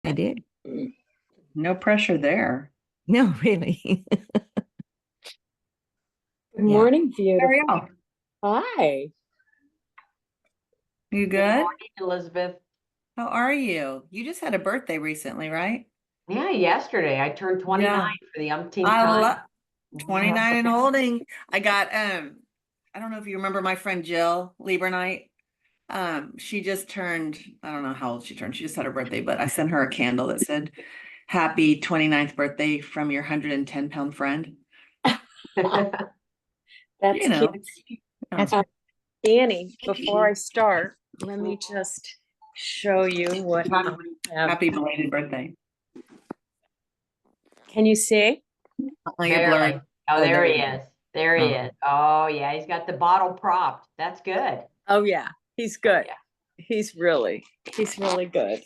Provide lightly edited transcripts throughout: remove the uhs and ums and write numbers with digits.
I did. No pressure there. No, really. Good Yeah. morning, How are beautiful. y'all? Hi. You Good good? morning, Elizabeth. How are you? You just had a birthday recently, right? Yeah, yesterday I turned 29 Yeah. for the umpteenth I time. love Wow. 29 and holding. I got I don't know if you remember my friend Jill Liebernight. She just turned, I don't know how old she turned. She just had her birthday, but I sent her a candle that said, Happy 29th birthday from your 110-pound friend. That's You know, cute. That's Danny, before I start, let me just show you what I have. happy belated birthday. Can you see? Oh, you're Barely. blurry. Oh, there he you go. is. There he Oh. is. Oh, yeah, he's got the bottle propped. That's good. Oh yeah, he's good. Yeah. He's really good.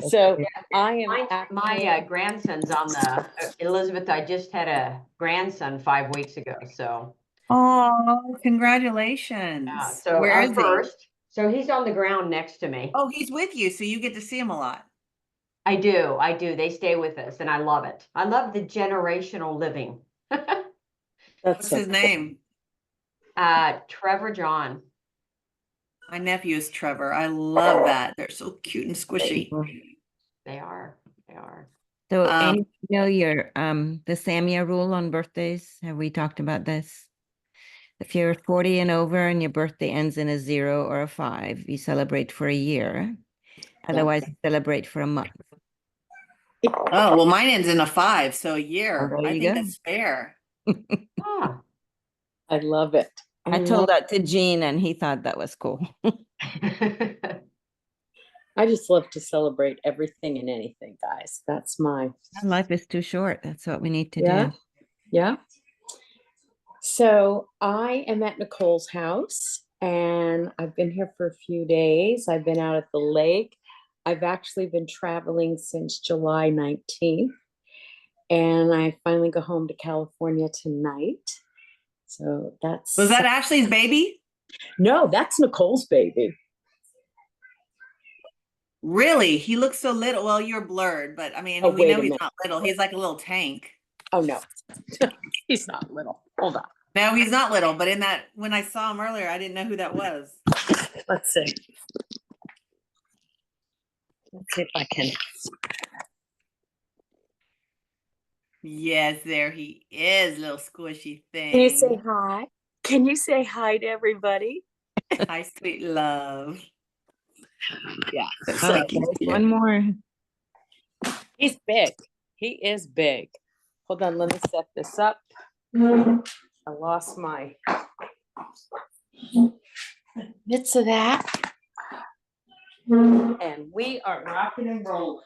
So I am My grandson's on the Elizabeth. I just had a grandson 5 weeks ago. So Oh, congratulations. so Where our is he? first. So he's on the ground next to me. Oh, he's with you, so you get to see him a lot. I do. I do. They stay with us, and I love it. I love the generational living. that's What's so his name? Trevor John. My nephew is Trevor. I love that. They're so cute and squishy. They are. They are. So, Um, and you know your the Samia rule on birthdays. Have we talked about this? If you're 40 and over and your birthday ends in a 0 or a 5, you celebrate for a year. Otherwise, you celebrate for a month. Oh, well, mine ends in a 5, so a year. Oh, there I you think go. that's fair. Ah. I love it. I told that to Gene and he thought that was cool. I just love to celebrate everything and anything, guys. That's my Life is too short. That's what we need to yeah. do. Yeah. So I am at Nicole's house and I've been here for a few days. I've been out at the lake. I've actually been traveling since July 19th. And I finally go home to California tonight. So that's Was that Ashley's baby? no, that's Nicole's baby. Really? He looks so little. Well, you're blurred, but I mean, Oh, we wait know a he's minute. not little. He's like a little tank. Oh no, he's not little. Hold on. No, he's not little, but in that, when I saw him earlier, I didn't know who that was. Let's see. Let's see if I can. Yes, there he is, little squishy thing. Can you say hi? Can you say hi to everybody? Hi, sweet love. Yeah. Oh, there's one more. He's big. He is big. Hold on, let me set this up. I lost my bits of that. And we are rocking and rolling.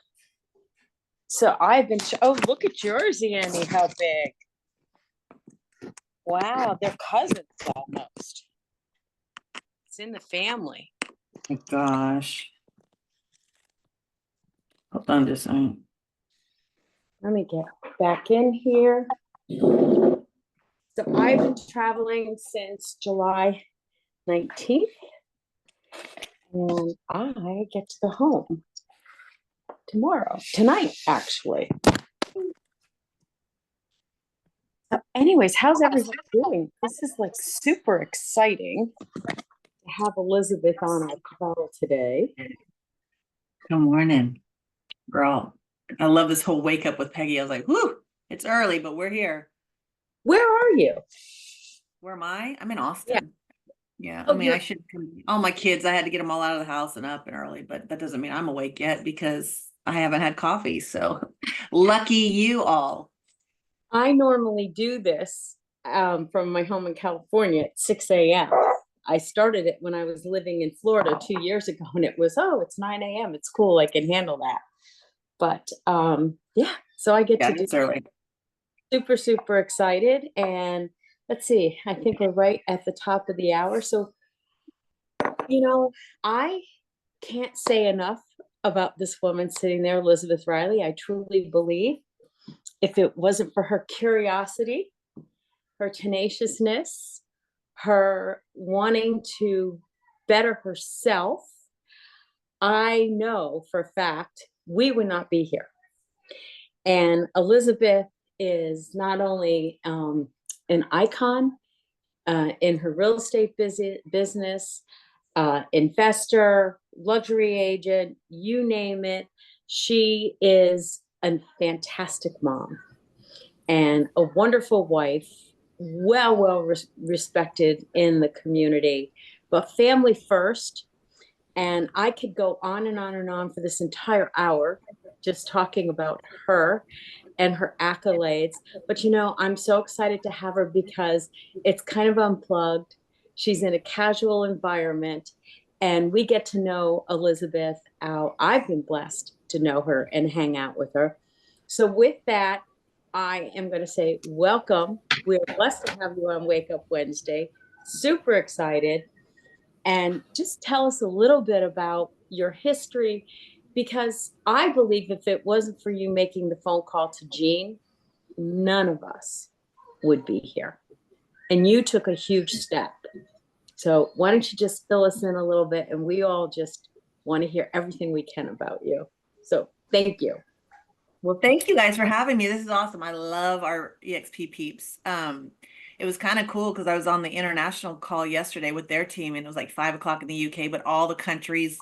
So I've been, oh, look at yours, Annie, how big. Wow, they're cousins almost. It's in the family. Oh my gosh. Hold on just a second. Let me get back in here. So I've been traveling since July 19th. And I get to go home tonight, actually. Anyways, how's everyone doing? This is like super exciting to have Elizabeth on our call today. Good morning, girl. I love this whole wake up with Peggy. I was like, whoo, it's early, but we're here. Where are you? Where am I? I'm in Austin. Yeah. I Oh, mean, I should, all my kids, I had to get them all out of the house and up and early, but that doesn't mean I'm awake yet because I haven't had coffee. So lucky you all. I normally do this from my home in California at 6 a.m. I started it when I was living in Florida 2 years ago, and it was, oh, it's 9 a.m. It's cool. I can handle that. But yeah, so I get to do it's early. Super, super excited. And let's see, I think we're right at the top of the hour. So, you know, I can't say enough about this woman sitting there, Elizabeth Riley. I truly believe if it wasn't for her curiosity, her tenaciousness, her wanting to better herself, I know for a fact we would not be here. And Elizabeth is not only an icon in her real estate business, investor, luxury agent, you name it. She is a fantastic mom and a wonderful wife, well respected in the community, but family first. And I could go on and on and on for this entire hour just talking about her and her accolades. But I'm so excited to have her because it's kind of unplugged. She's in a casual environment, and we get to know Elizabeth out. I've been blessed to know her and hang out with her. So with that, I am going to say welcome. We're blessed to have you on Wake Up Wednesday. Super excited. And just tell us a little bit about your history, because I believe if it wasn't for you making the phone call to Jean, none of us would be here. And you took a huge step. So why don't you just fill us in a little bit, and we all just want to hear everything we can about you. So thank you. Well, thank you guys for having me. This is awesome. I love our EXP peeps. It was kind of cool because I was on the international call yesterday with their team, and it was like 5 o'clock in the UK, but all the countries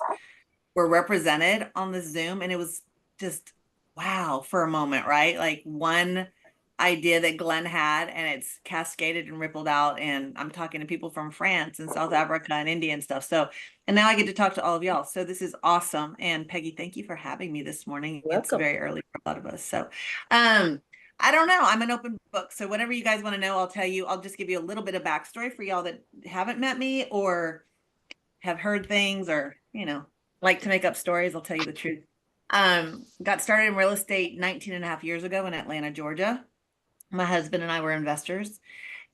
were represented on the Zoom, and it was just wow for a moment, right? Like one idea that Glenn had, and it's cascaded and rippled out. And I'm talking to people from France and South Africa and India and stuff. So, and now I get to talk to all of y'all. So this is awesome. And Peggy, thank you for having me this morning. Welcome. It's very early for a lot of us. So, I don't know. I'm an open book. So whatever you guys want to know, I'll tell you. I'll just give you a little bit of backstory for y'all that haven't met me or have heard things or, like to make up stories. I'll tell you the truth. Got started in real estate 19 and a half years ago in Atlanta, Georgia. My husband and I were investors,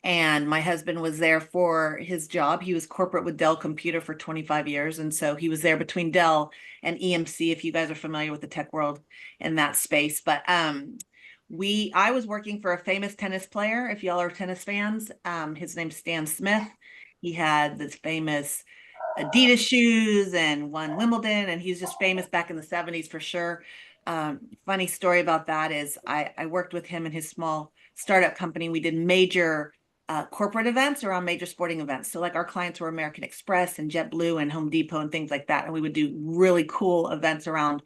and my husband was there for his job. He was corporate with Dell Computer for 25 years. And so he was there between Dell and EMC, if you guys are familiar with the tech world in that space. But I was working for a famous tennis player, if y'all are tennis fans. His name's Stan Smith. He had this famous Adidas shoes and won Wimbledon, and he's just famous back in the 70s for sure. Funny story about that is I worked with him in his small startup company. We did major corporate events around major sporting events. So like our clients were American Express and JetBlue and Home Depot and things like that. And we would do really cool events around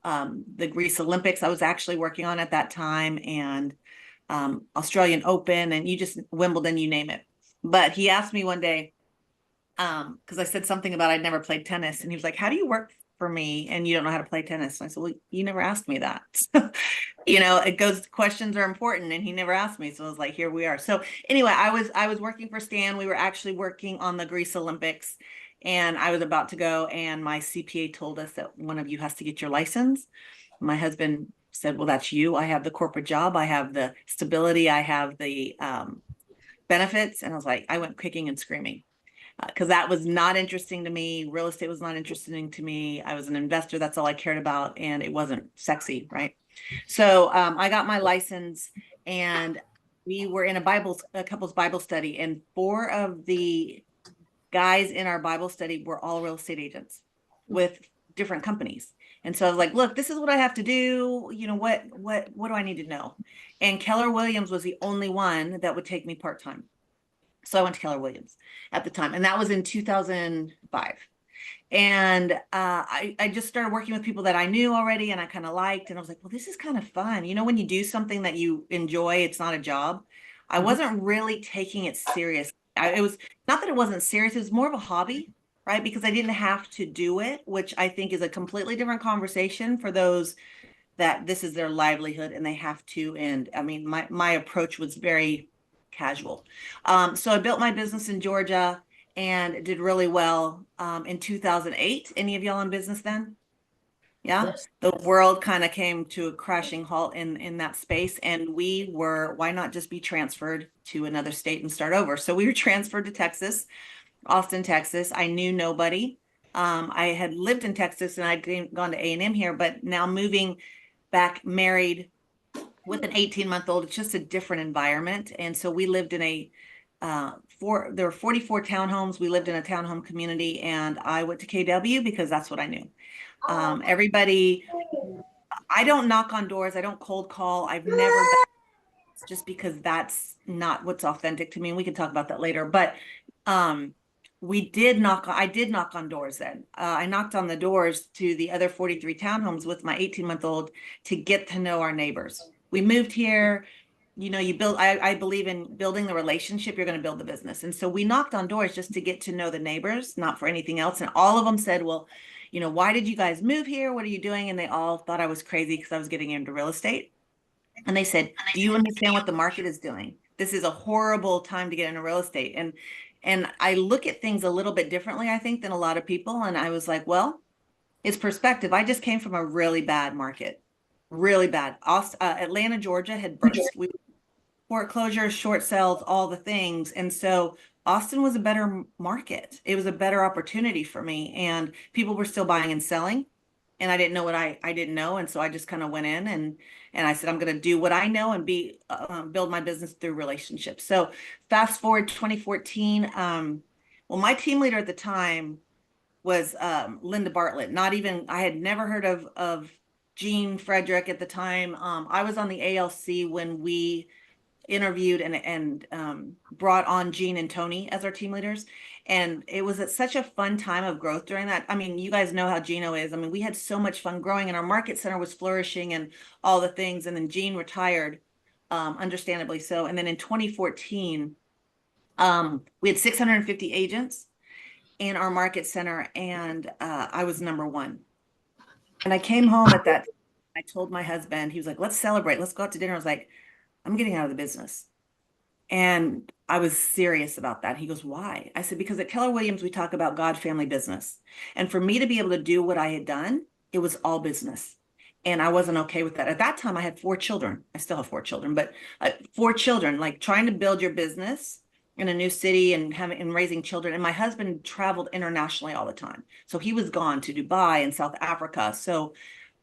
the Greece Olympics I was actually working on at that time, and Australian Open, and Wimbledon, you name it. But he asked me one day, because I said something about I'd never played tennis, and he was like, how do you work for me and you don't know how to play tennis? And I said, well, you never asked me that. It goes, questions are important, and he never asked me. So I was like, here we are. So anyway, I was working for Stan. We were actually working on the Greece Olympics, and I was about to go, and my CPA told us that one of you has to get your license. My husband said, well, that's you. I have the corporate job. I have the stability. I have the benefits. And I was like, I went kicking and screaming. Because that was not interesting to me. Real estate was not interesting to me. I was an investor. That's all I cared about. And it wasn't sexy, right? So I got my license, and we were in a couple's Bible study. And 4 of the guys in our Bible study were all real estate agents with different companies. And so I was like, look, this is what I have to do. What do I need to know? And Keller Williams was the only one that would take me part-time. So I went to Keller Williams at the time, and that was in 2005. And I just started working with people that I knew already and I kind of liked. And I was like, well, this is kind of fun. When you do something that you enjoy, it's not a job. I wasn't really taking it serious. It was not that it wasn't serious. It was more of a hobby, right? Because I didn't have to do it, which I think is a completely different conversation for those that this is their livelihood and they have to. And I mean, my approach was very casual. So I built my business in Georgia and did really well in 2008. Any of y'all in business then? Yeah. Yes. The world kind of came to a crashing halt in that space. And we were, why not just be transferred to another state and start over? So we were transferred to Texas, Austin, Texas. I knew nobody. I had lived in Texas and I'd gone to A&M here, but now moving back married with an 18-month-old, it's just a different environment. And so we lived in there were 44 townhomes. We lived in a townhome community, and I went to KW because that's what I knew. Everybody I don't knock on doors. I don't cold call. I've never done it just because that's not what's authentic to me. And we can talk about that later. But um, I did knock on doors then. I knocked on the doors to the other 43 townhomes with my 18-month-old to get to know our neighbors. We moved here. You know, I believe in building the relationship, you're going to build the business. And so we knocked on doors just to get to know the neighbors, not for anything else. And all of them said, well, you know, why did you guys move here? What are you doing? And they all thought I was crazy because I was getting into real estate. And they said, do you understand what the market is doing? This is a horrible time to get into real estate. And I look at things a little bit differently, I think, than a lot of people. And I was like, well, it's perspective. I just came from a really bad market, really bad. Atlanta, Georgia had burst. We foreclosures, short sales, all the things. And so Austin was a better market. It was a better opportunity for me. And people were still buying and selling. And I didn't know what I didn't know. And so I just kind of went in and I said, I'm going to do what I know and build my business through relationships. So fast forward 2014. Well, my team leader at the time was Linda Bartlett. I had never heard of Jean Frederick at the time. I was on the ALC when we interviewed and brought on Jean and Tony as our team leaders. And it was such a fun time of growth during that. I mean, you guys know how Gino is. I mean, we had so much fun growing and our market center was flourishing and all the things. And then Jean retired, understandably so. And then in 2014, we had 650 agents in our market center and I was number one. And I came home at that. I told my husband, he was like, let's celebrate. Let's go out to dinner. I was like, I'm getting out of the business. And I was serious about that. He goes, why? I said, because at Keller Williams, we talk about God, family, business. And for me to be able to do what I had done, it was all business. And I wasn't okay with that. At that time, I had 4 children. I still have 4 children, but 4 children, like trying to build your business in a new city and raising children. And my husband traveled internationally all the time. So he was gone to Dubai and South Africa. So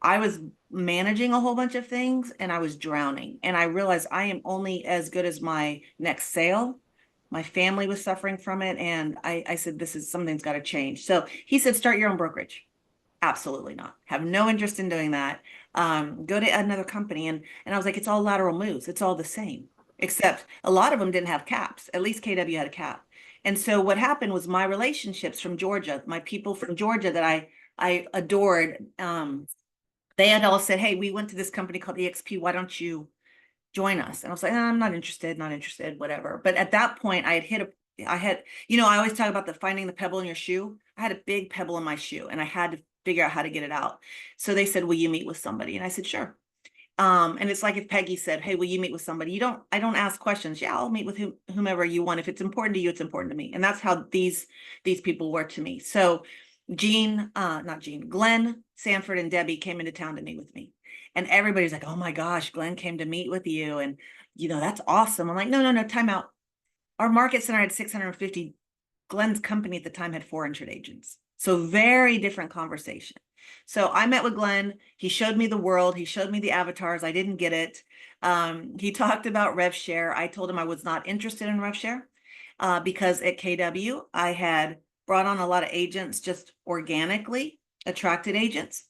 I was managing a whole bunch of things and I was drowning. And I realized I am only as good as my next sale. My family was suffering from it. And I said, something's got to change. So he said, start your own brokerage. Absolutely not. Have no interest in doing that. Go to another company. And I was like, it's all lateral moves. It's all the same, except a lot of them didn't have caps. At least KW had a cap. And so what happened was my relationships from Georgia, my people from Georgia that I adored, they had all said, hey, we went to this company called EXP. Why don't you join us? And I was like, I'm not interested, whatever. But at that point I always talk about finding the pebble in your shoe. I had a big pebble in my shoe and I had to figure out how to get it out. So they said, will you meet with somebody? And I said, sure. And it's like if Peggy said, hey, will you meet with somebody? I don't ask questions. Yeah, I'll meet with whomever you want. If it's important to you, it's important to me. And that's how these people were to me. So Glenn, Sanford, and Debbie came into town to meet with me. And everybody's like, oh my gosh, Glenn came to meet with you. And, that's awesome. I'm like, no, time out. Our market center had 650. Glenn's company at the time had 400 agents. So very different conversation. So I met with Glenn. He showed me the world. He showed me the avatars. I didn't get it. He talked about rev share. I told him I was not interested in rev share because at KW, I had brought on a lot of agents, just organically attracted agents.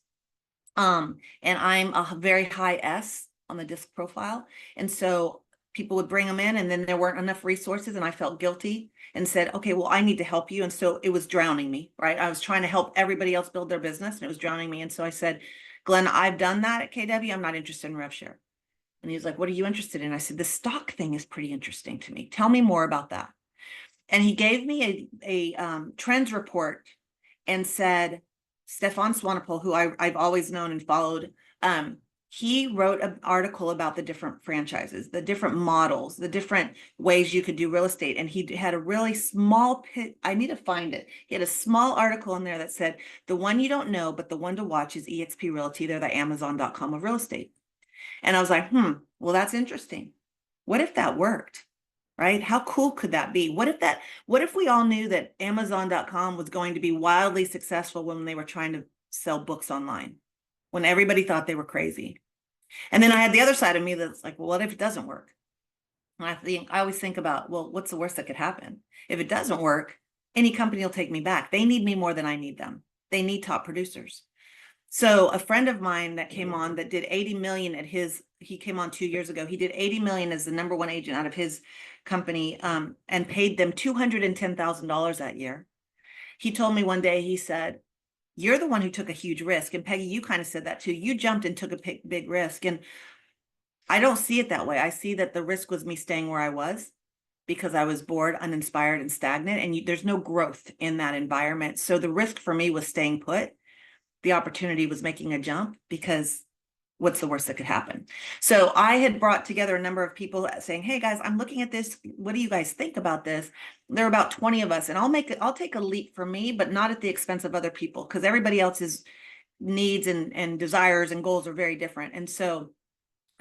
And I'm a very high S on the disc profile. And so people would bring them in and then there weren't enough resources and I felt guilty and said, okay, well, I need to help you. And so it was drowning me, right? I was trying to help everybody else build their business and it was drowning me. And so I said, Glenn, I've done that at KW. I'm not interested in rev share. And he was like, what are you interested in? I said, the stock thing is pretty interesting to me. Tell me more about that. And he gave me a trends report and said, Stefan Swanepoel, who I've always known and followed, he wrote an article about the different franchises, the different models, the different ways you could do real estate. And he had a really small I need to find it. He had a small article in there that said, the one you don't know, but the one to watch is eXp Realty. They're the Amazon.com of real estate. And I was like, well, that's interesting. What if that worked? Right? How cool could that be? What if we all knew that Amazon.com was going to be wildly successful when they were trying to sell books online, when everybody thought they were crazy? And then I had the other side of me that's like, well, what if it doesn't work? And I always think about, well, what's the worst that could happen? If it doesn't work, any company will take me back. They need me more than I need them. They need top producers. So a friend of mine that came on that did 80 million at he came on 2 years ago. He did 80 million as the number one agent out of his company, and paid them $210,000 that year. He told me one day, he said, you're the one who took a huge risk. And Peggy, you kind of said that too. You jumped and took a big risk. And I don't see it that way. I see that the risk was me staying where I was because I was bored, uninspired, and stagnant. And there's no growth in that environment. So the risk for me was staying put. The opportunity was making a jump, because what's the worst that could happen? So I had brought together a number of people saying, hey guys, I'm looking at this. What do you guys think about this? There are about 20 of us, and I'll take a leap for me, but not at the expense of other people, because everybody else's needs and desires and goals are very different. And so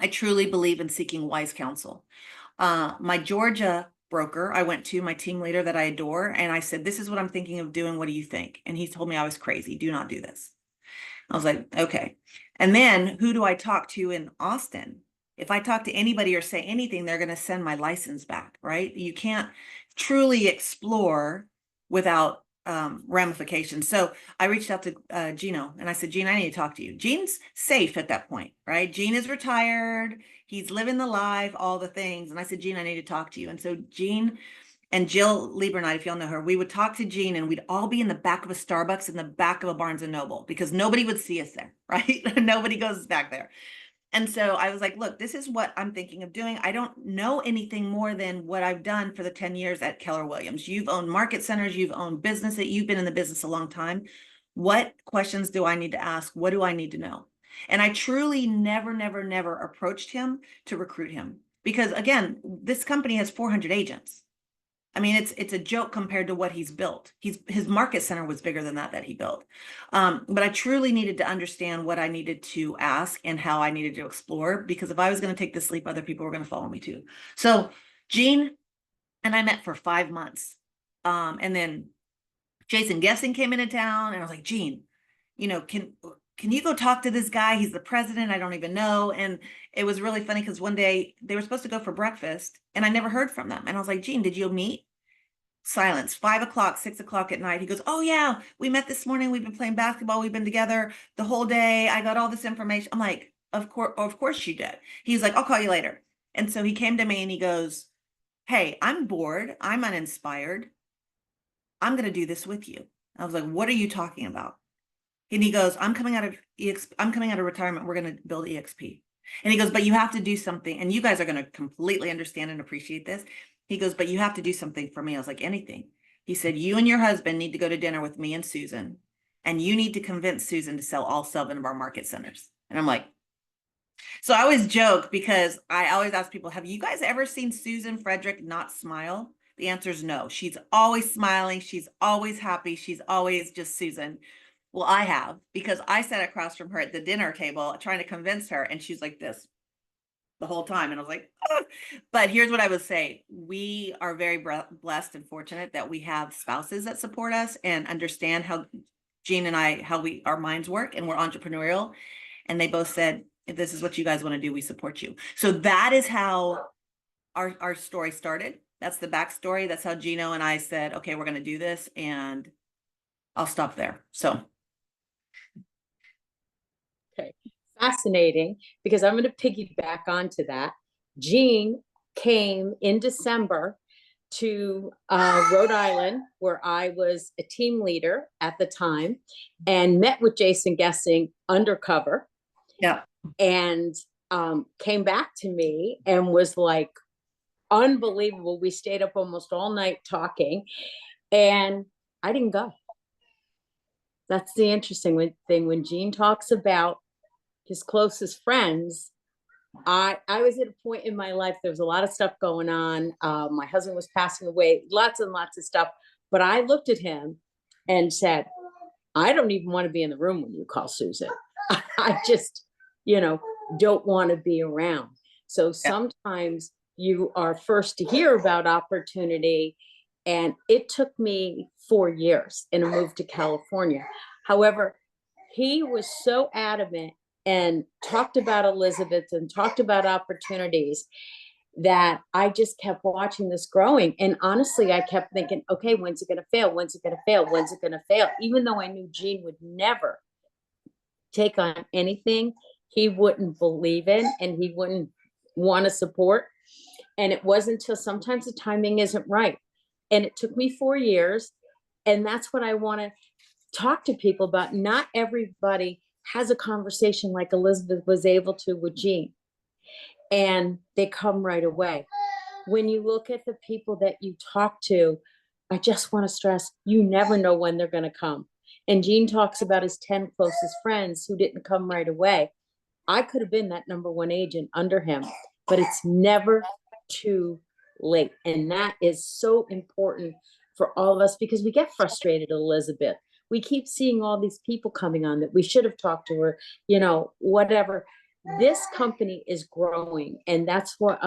I truly believe in seeking wise counsel. My Georgia broker, I went to my team leader that I adore, and I said, this is what I'm thinking of doing. What do you think? And he told me I was crazy. Do not do this. I was like, okay. And then who do I talk to in Austin? If I talk to anybody or say anything, they're going to send my license back, right? You can't truly explore without ramifications. So I reached out to Gino, and I said, Gene, I need to talk to you. Gene's safe at that point, right? Gene is retired. He's living the life, all the things. And I said, Gene, I need to talk to you. And so Gene and Jill Liebernight, if y'all know her, we would talk to Gene, and we'd all be in the back of a Starbucks, in the back of a Barnes and Noble, because nobody would see us there, right? Nobody goes back there. And so I was like, look, this is what I'm thinking of doing. I don't know anything more than what I've done for the 10 years at Keller Williams. You've owned market centers, you've owned business, that you've been in the business a long time. What questions do I need to ask? What do I need to know? And I truly never approached him to recruit him, because again, this company has 400 agents. I mean, it's a joke compared to what he's built. His market center was bigger than that he built. But I truly needed to understand what I needed to ask and how I needed to explore, because if I was going to take this leap, other people were going to follow me too. So Gene and I met for 5 months. And then Jason Guessing came into town, and I was like, Gene, can you go talk to this guy? He's the president. I don't even know. And it was really funny, because one day they were supposed to go for breakfast, and I never heard from them. And I was like, Gene, did you meet? Silence. 5 o'clock, 6 o'clock at night. He goes, oh yeah, we met this morning. We've been playing basketball. We've been together the whole day. I got all this information. I'm like, of course you did. He's like, I'll call you later. And so he came to me and he goes, hey, I'm bored. I'm uninspired. I'm going to do this with you. I was like, what are you talking about? And he goes, I'm coming out of retirement. We're going to build EXP. And he goes, but you have to do something. And you guys are going to completely understand and appreciate this. He goes, but you have to do something for me. I was like, anything. He said, you and your husband need to go to dinner with me and Susan, and you need to convince Susan to sell all 7 of our market centers. And I'm like, so I always joke, because I always ask people, have you guys ever seen Susan Frederick not smile? The answer is no. She's always smiling. She's always happy. She's always just Susan. Well, I have, because I sat across from her at the dinner table trying to convince her, and she's like this the whole time. And I was like, oh. But here's what I would say. We are very blessed and fortunate that we have spouses that support us and understand how Gene and I, our minds work, and we're entrepreneurial. And they both said, if this is what you guys want to do, we support you. So that is how our story started. That's the backstory. That's how Gino and I said, okay, we're going to do this, and I'll stop there. So. Okay, fascinating, because I'm going to piggyback onto that. Gene came in December to Rhode Island, where I was a team leader at the time, and met with Jason Guessing undercover. Yeah. And came back to me and was like, unbelievable. We stayed up almost all night talking, and I didn't go. That's the interesting thing. When Gene talks about his closest friends, I was at a point in my life, there was a lot of stuff going on. My husband was passing away, lots and lots of stuff. But I looked at him and said, I don't even want to be in the room when you call Susan. I just, don't want to be around. So sometimes you are first to hear about opportunity. And it took me 4 years in a move to California. However, he was so adamant and talked about Elizabeth and talked about opportunities that I just kept watching this growing. And honestly, I kept thinking, okay, when's it going to fail? When's it going to fail? When's it going to fail? Even though I knew Gene would never take on anything he wouldn't believe in and he wouldn't want to support. And it wasn't until sometimes the timing isn't right. And it took me 4 years. And that's what I want to talk to people about. Not everybody has a conversation like Elizabeth was able to with Jean, and they come right away. When you look at the people that you talk to, I just want to stress, you never know when they're going to come. And Gene talks about his 10 closest friends who didn't come right away. I could have been that number one agent under him, but it's never too late. And that is so important for all of us because we get frustrated, Elizabeth. We keep seeing all these people coming on that we should have talked to her, whatever. This company is growing, and that's what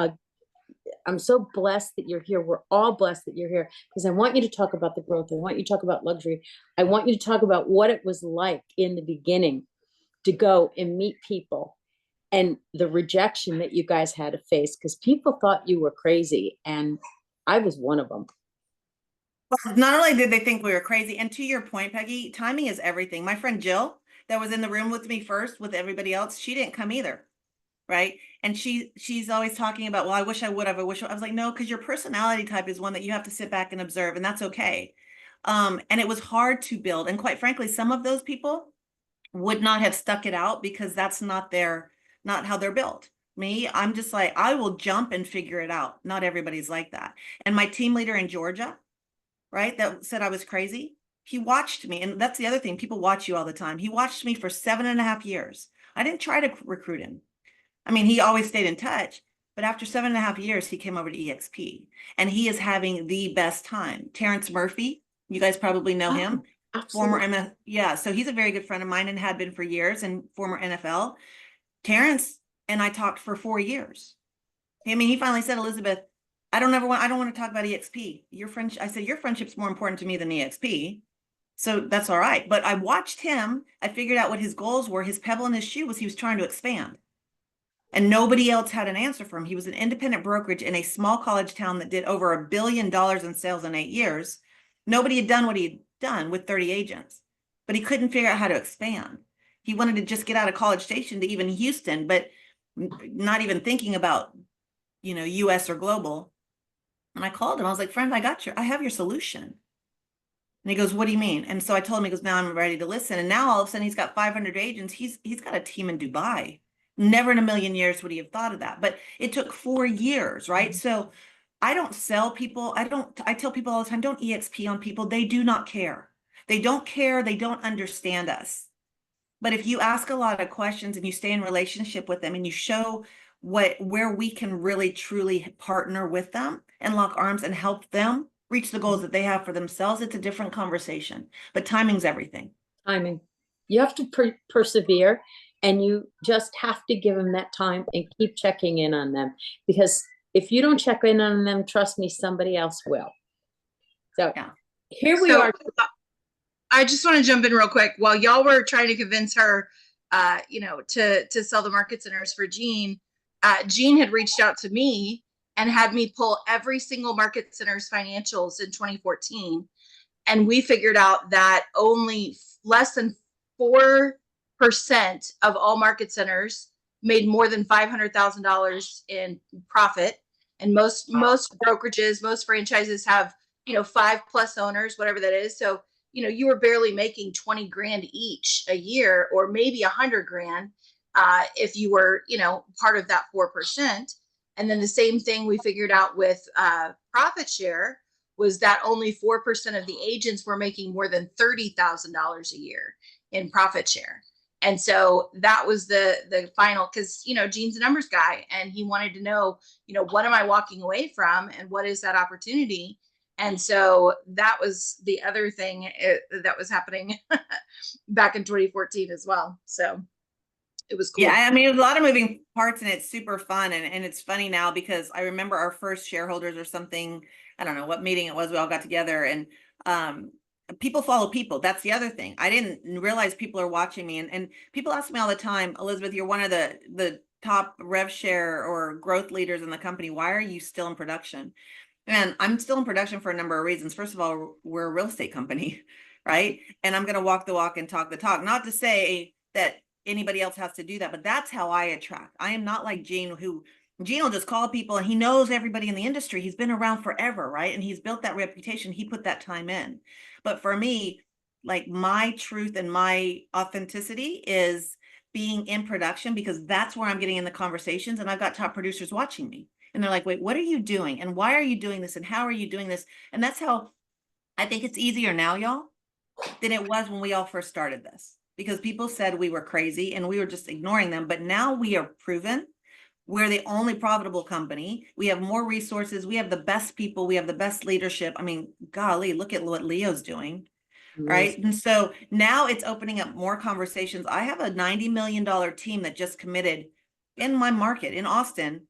I'm so blessed that you're here. We're all blessed that you're here because I want you to talk about the growth. I want you to talk about luxury. I want you to talk about what it was like in the beginning to go and meet people and the rejection that you guys had to face because people thought you were crazy, and I was one of them. Well, not only did they think we were crazy, and to your point, Peggy, timing is everything. My friend Jill, that was in the room with me first with everybody else, she didn't come either, right? And she's always talking about, well, I wish I would have. I was like, no, because your personality type is one that you have to sit back and observe, and that's okay. And it was hard to build, and quite frankly, some of those people would not have stuck it out because that's not how they're built. Me, I'm just like, I will jump and figure it out. Not everybody's like that. And my team leader in Georgia, right, that said I was crazy, he watched me. And that's the other thing, people watch you all the time. He watched me for 7.5 years. I didn't try to recruit him. I mean, he always stayed in touch, but after 7.5 years, he came over to EXP and he is having the best time. Terrence Murphy, you guys probably know him. Absolutely. Former MF, yeah, so he's a very good friend of mine and had been for years, and former NFL. Terrence and I talked for 4 years. I mean, he finally said, Elizabeth, I don't want to talk about EXP. Your friend, I said, your friendship's more important to me than EXP. So that's all right. But I watched him. I figured out what his goals were. His pebble in his shoe was he was trying to expand. And nobody else had an answer for him. He was an independent brokerage in a small college town that did over $1 billion in sales in 8 years. Nobody had done what he'd done with 30 agents, but he couldn't figure out how to expand. He wanted to just get out of College Station to even Houston, but not even thinking about, US or global. And I called him. I was like, friend, I have your solution. And he goes, what do you mean? And so I told him, he goes, now I'm ready to listen. And now all of a sudden he's got 500 agents. He's got a team in Dubai. Never in a million years would he have thought of that. But it took 4 years, right? So I don't sell people. I tell people all the time, don't EXP on people. They do not care. They don't care. They don't understand us. But if you ask a lot of questions and you stay in relationship with them and you show where we can really truly partner with them and lock arms and help them reach the goals that they have for themselves, it's a different conversation. But timing's everything. Timing. You have to persevere, and you just have to give them that time and keep checking in on them, because if you don't check in on them, trust me, somebody else will. So Yeah. here we are. I just want to jump in real quick. While y'all were trying to convince her, to sell the market centers for Jean, Jean had reached out to me and had me pull every single market center's financials in 2014. And we figured out that only less than 4% of all market centers made more than $500,000 in profit. And most brokerages, most franchises have, 5+ owners, whatever that is. So, you were barely making 20 grand each a year, or maybe 100 grand if you were, part of that 4%. And then the same thing we figured out with profit share was that only 4% of the agents were making more than $30,000 a year in profit share. And so that was the final, because, Gene's a numbers guy, and he wanted to know, what am I walking away from and what is that opportunity? And so that was the other thing that was happening back in 2014 as well. So it was cool. Yeah, I mean, it was a lot of moving parts, and it's super fun. And it's funny now because I remember our first shareholders or something. I don't know what meeting it was. We all got together, and people follow people. That's the other thing. I didn't realize people are watching me. And people ask me all the time, Elizabeth, you're one of the top rev share or growth leaders in the company. Why are you still in production? And I'm still in production for a number of reasons. First of all, we're a real estate company, right? And I'm going to walk the walk and talk the talk. Not to say that anybody else has to do that, but that's how I attract. I am not like Gene, who Gene will just call people and he knows everybody in the industry. He's been around forever, right? And he's built that reputation. He put that time in. But for me, like my truth and my authenticity is being in production, because that's where I'm getting in the conversations. And I've got top producers watching me. And they're like, wait, what are you doing? And why are you doing this? And how are you doing this? And that's how I think it's easier now, y'all, than it was when we all first started this, because people said we were crazy and we were just ignoring them. But now we are proven. We're the only profitable company. We have more resources. We have the best people. We have the best leadership. I mean, golly, look at what Leo's doing, right? And so now it's opening up more conversations. I have a $90 million team that just committed in my market in Austin.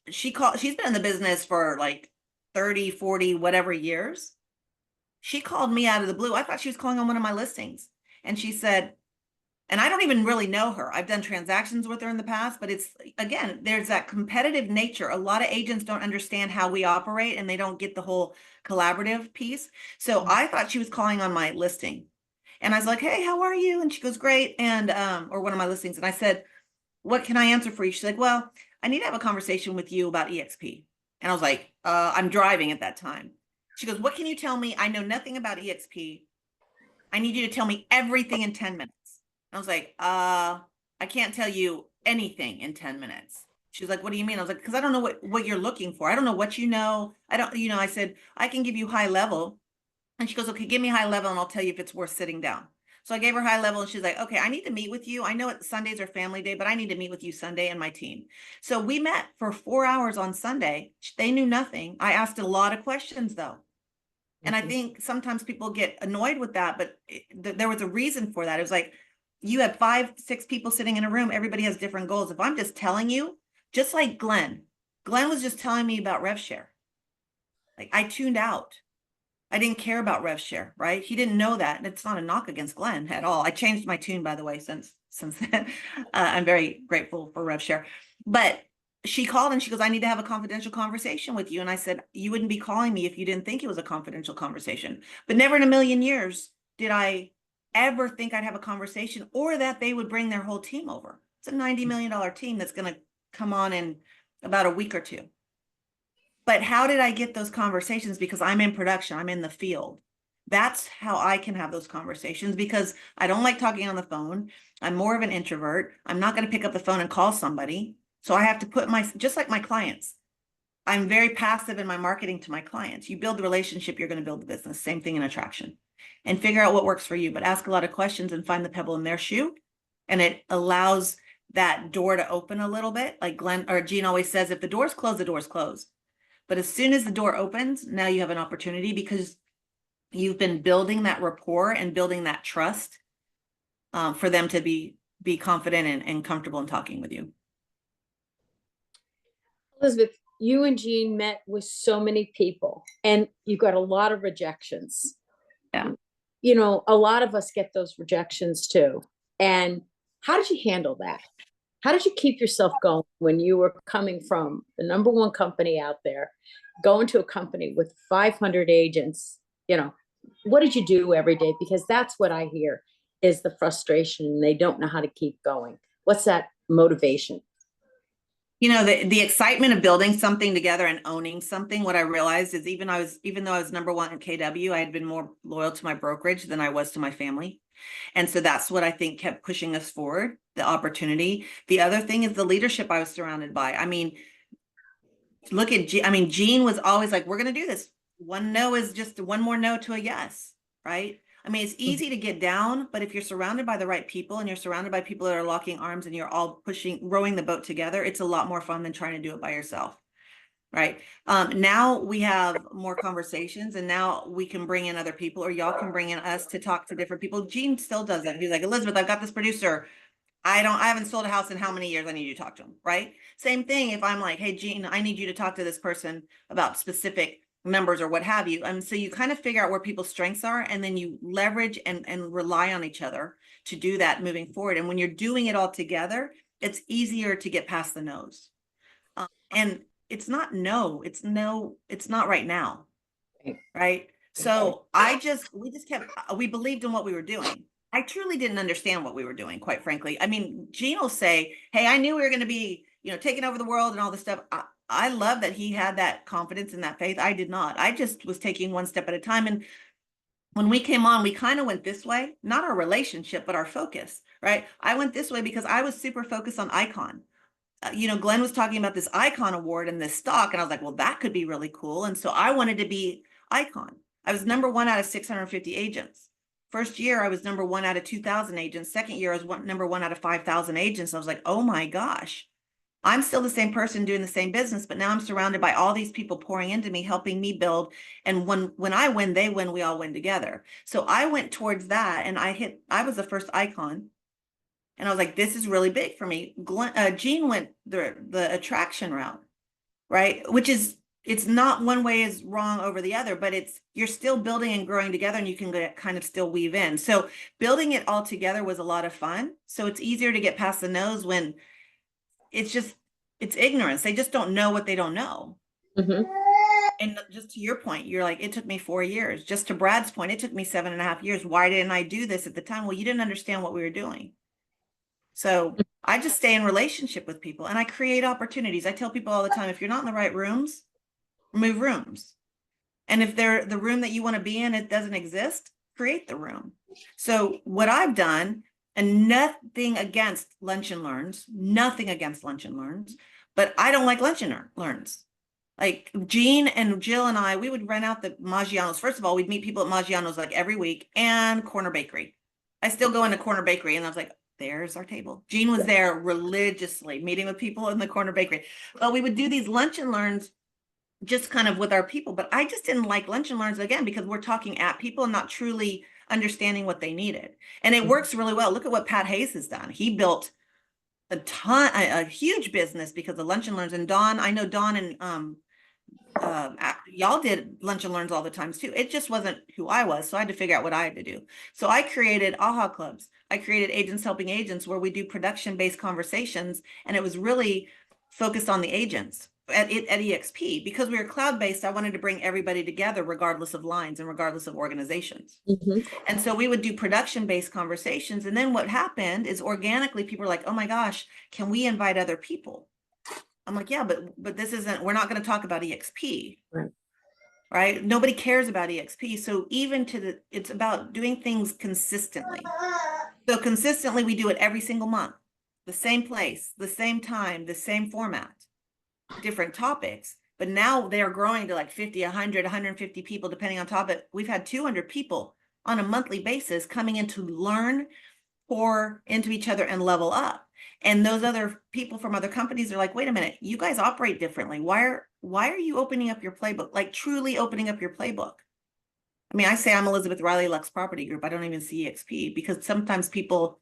She's been in the business for like 30, 40, whatever years. She called me out of the blue. I thought she was calling on one of my listings. And she said, and I don't even really know her. I've done transactions with her in the past, but it's, again, there's that competitive nature. A lot of agents don't understand how we operate and they don't get the whole collaborative piece. So I thought she was calling on my listing. And I was like, hey, how are you? And she goes, great. And, or one of my listings. And I said, what can I answer for you? She's like, well, I need to have a conversation with you about EXP. And I was like, I'm driving at that time. She goes, what can you tell me? I know nothing about EXP. I need you to tell me everything in 10 minutes. I was like, I can't tell you anything in 10 minutes. She's like, what do you mean? I was like, because I don't know what you're looking for. I don't know what you know. I said, I can give you high level. And she goes, okay, give me high level and I'll tell you if it's worth sitting down. So I gave her high level and she's like, okay, I need to meet with you. I know Sundays are family day, but I need to meet with you Sunday and my team. So we met for 4 hours on Sunday. They knew nothing. I asked a lot of questions though. And I think sometimes people get annoyed with that, but there was a reason for that. It was like, you have 5, 6 people sitting in a room. Everybody has different goals. If I'm just telling you, just like Glenn was just telling me about rev share. Like I tuned out. I didn't care about rev share, right? He didn't know that. And it's not a knock against Glenn at all. I changed my tune, by the way, since then. I'm very grateful for rev share. But she called and she goes, I need to have a confidential conversation with you. And I said, you wouldn't be calling me if you didn't think it was a confidential conversation. But never in a million years did I ever think I'd have a conversation or that they would bring their whole team over. It's a $90 million team that's going to come on in about a week or two. But how did I get those conversations? Because I'm in production, I'm in the field. That's how I can have those conversations, because I don't like talking on the phone. I'm more of an introvert. I'm not going to pick up the phone and call somebody. So I have to put just like my clients, I'm very passive in my marketing to my clients. You build the relationship, you're going to build the business. Same thing in attraction. And figure out what works for you, but ask a lot of questions and find the pebble in their shoe. And it allows that door to open a little bit. Like Glenn or Gene always says, if the door's closed, the door's closed. But as soon as the door opens, now you have an opportunity, because you've been building that rapport and building that trust for them to be confident and comfortable in talking with you. Elizabeth, you and Jean met with so many people and you got a lot of rejections. Yeah. You know, a lot of us get those rejections too. And how did you handle that? How did you keep yourself going when you were coming from the #1 company out there, going to a company with 500 agents? You know, what did you do every day? Because that's what I hear is the frustration. They don't know how to keep going. What's that motivation? You know, the excitement of building something together and owning something. What I realized is even though I was #1 in KW, I had been more loyal to my brokerage than I was to my family. And so that's what I think kept pushing us forward, the opportunity. The other thing is the leadership I was surrounded by. I mean, look at Gene was always like, we're going to do this. One no is just one more no to a yes, right? I mean, it's easy to get down, but if you're surrounded by the right people and you're surrounded by people that are locking arms and you're all rowing the boat together, it's a lot more fun than trying to do it by yourself. Right. Now we have more conversations and now we can bring in other people, or y'all can bring in us to talk to different people. Gene still does that. He's like, Elizabeth, I've got this producer. I haven't sold a house in how many years? I need you to talk to him. Right. Same thing. If I'm like, hey, Gene, I need you to talk to this person about specific numbers or what have you. And so you kind of figure out where people's strengths are, and then you leverage and rely on each other to do that moving forward. And when you're doing it all together, it's easier to get past the no's. And it's not no, it's not right now. Right. So we believed in what we were doing. I truly didn't understand what we were doing, quite frankly. I mean, Gene will say, hey, I knew we were going to be, taking over the world and all this stuff. I love that he had that confidence and that faith. I did not. I just was taking one step at a time. And when we came on, we kind of went this way, not our relationship, but our focus, right? I went this way because I was super focused on icon. Glenn was talking about this icon award and this stock, and I was like, well, that could be really cool. And so I wanted to be icon. I was number one out of 650 agents. First year, I was number one out of 2,000 agents. Second year, I was number one out of 5,000 agents. I was like, oh my gosh, I'm still the same person doing the same business, but now I'm surrounded by all these people pouring into me, helping me build. And when I win, they win, we all win together. So I went towards that, and I was the first icon. And I was like, this is really big for me. Gene went the attraction route, right? Which is, it's not one way is wrong over the other, but you're still building and growing together, and you can kind of still weave in. So building it all together was a lot of fun. So it's easier to get past the nose when it's ignorance. They just don't know what they don't know. Mhm. And just to your point, you're like, it took me 4 years. Just to Brad's point, it took me 7.5 years. Why didn't I do this at the time? Well, you didn't understand what we were doing. So I just stay in relationship with people, and I create opportunities. I tell people all the time, if you're not in the right rooms, move rooms. And if they're the room that you want to be in, it doesn't exist, create the room. So what I've done, and nothing against Lunch and Learns, but I don't like Lunch and Learns. Like Gene and Jill and I, we would rent out the Maggiano's. First of all, we'd meet people at Maggiano's like every week, and Corner Bakery. I still go into Corner Bakery, and I was like, there's our table. Gene was there religiously meeting with people in the Corner Bakery. Well, we would do these Lunch and Learns just kind of with our people, but I just didn't like Lunch and Learns, again, because we're talking at people and not truly understanding what they needed. And it works really well. Look at what Pat Hayes has done. He built a huge business because of Lunch and Learns. And Dawn, I know Dawn and y'all did Lunch and Learns all the times too. It just wasn't who I was, so I had to figure out what I had to do. So I created AHA clubs. I created Agents Helping Agents, where we do production-based conversations, and it was really focused on the agents at EXP. Because we were cloud-based, I wanted to bring everybody together regardless of lines and regardless of organizations. Mhm. And so we would do production-based conversations, and then what happened is organically people were like, oh my gosh, can we invite other people? I'm like, yeah, but this isn't, we're not going to talk about EXP. Right? Nobody cares about EXP. So even it's about doing things consistently. So consistently, we do it every single month, the same place, the same time, the same format, different topics. But now they are growing to like 50, 100, 150 people, depending on topic. We've had 200 people on a monthly basis coming in to learn, pour into each other, and level up. And those other people from other companies are like, wait a minute, you guys operate differently. Why are you opening up your playbook? Like truly opening up your playbook. I mean, I say I'm Elizabeth Riley Lux Property Group. I don't even see EXP, because sometimes people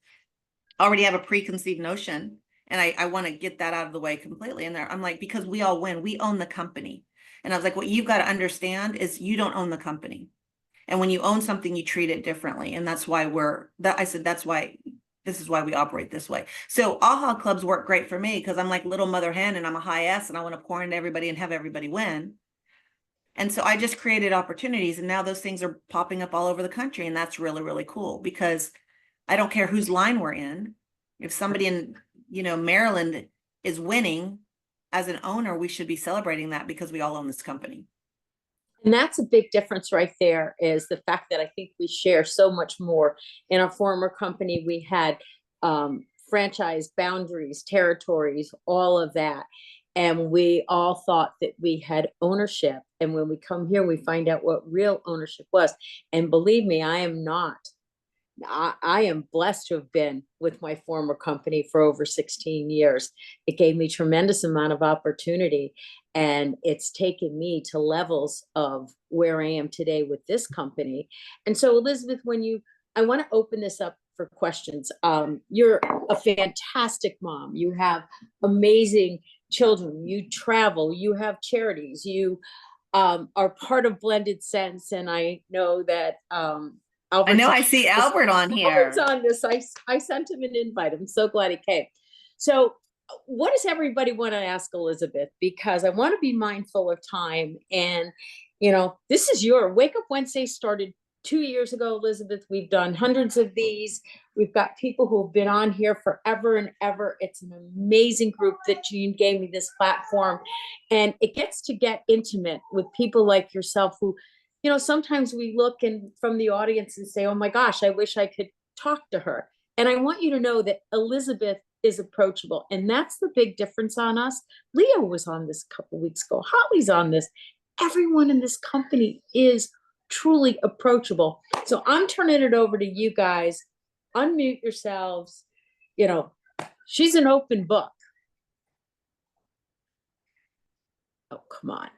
already have a preconceived notion, and I want to get that out of the way completely. And I'm like, because we all win, we own the company. And I was like, what you've got to understand is you don't own the company. And when you own something, you treat it differently. And that's why this is why we operate this way. So AHA clubs work great for me, because I'm like little mother hen, and I'm a high S, and I want to pour into everybody and have everybody win. And so I just created opportunities, and now those things are popping up all over the country. And that's really, really cool, because I don't care whose line we're in. If somebody in, Maryland is winning as an owner, we should be celebrating that, because we all own this company. And that's a big difference right there, is the fact that I think we share so much more. In our former company, we had franchise boundaries, territories, all of that. And we all thought that we had ownership. And when we come here, we find out what real ownership was. And believe me, I am not. I am blessed to have been with my former company for over 16 years. It gave me tremendous amount of opportunity, and it's taken me to levels of where I am today with this company. And so, Elizabeth, I want to open this up for questions. You're a fantastic mom. You have amazing children. You travel. You have charities. You are part of Blended Sense, and I know that I know I see Albert on here. Albert's on this. I sent him an invite. I'm so glad he came. So what does everybody want to ask Elizabeth? Because I want to be mindful of time. And, this is your Wake Up Wednesday started 2 years ago, Elizabeth, we've done hundreds of these. We've got people who have been on here forever and ever. It's an amazing group that Jean gave me this platform. And it gets to get intimate with people like yourself who, you know, sometimes we look and from the audience and say, oh my gosh, I wish I could talk to her. And I want you to know that Elizabeth is approachable. And that's the big difference on us. Leo was on this a couple weeks ago. Holly's on this. Everyone in this company is truly approachable. So I'm turning it over to you guys. Unmute yourselves. You know, she's an open book. Oh, come on.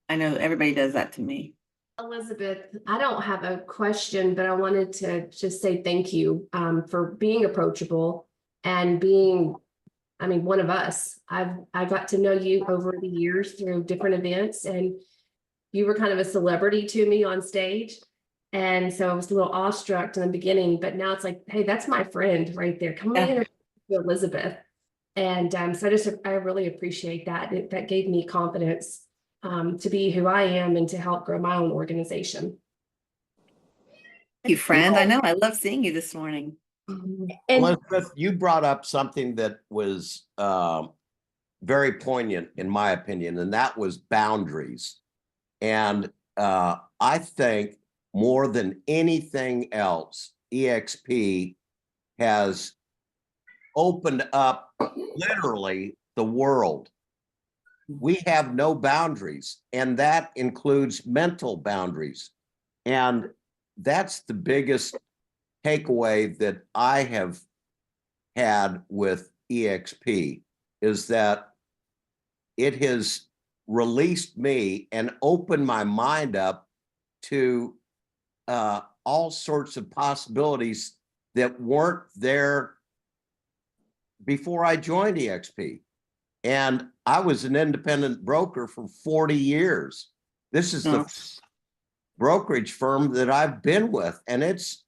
I know everybody does that to me. Elizabeth, I don't have a question, but I wanted to just say thank you for being approachable and being, I mean, one of us. I got to know you over the years through different events, and you were kind of a celebrity to me on stage. And so I was a little awestruck in the beginning, but now it's like, hey, that's my friend right there. Come on, introduce you to Elizabeth. And so I really appreciate that. That gave me confidence to be who I am and to help grow my own organization. Thank you, friend. I know. I love seeing you this morning. And Elizabeth, you brought up something that was very poignant, in my opinion, and that was boundaries. And I think more than anything else, EXP has opened up literally the world. We have no boundaries, and that includes mental boundaries. And that's the biggest takeaway that I have had with EXP, is that it has released me and opened my mind up to all sorts of possibilities that weren't there before I joined EXP. And I was an independent broker for 40 years. This is the brokerage firm that I've been with, and it's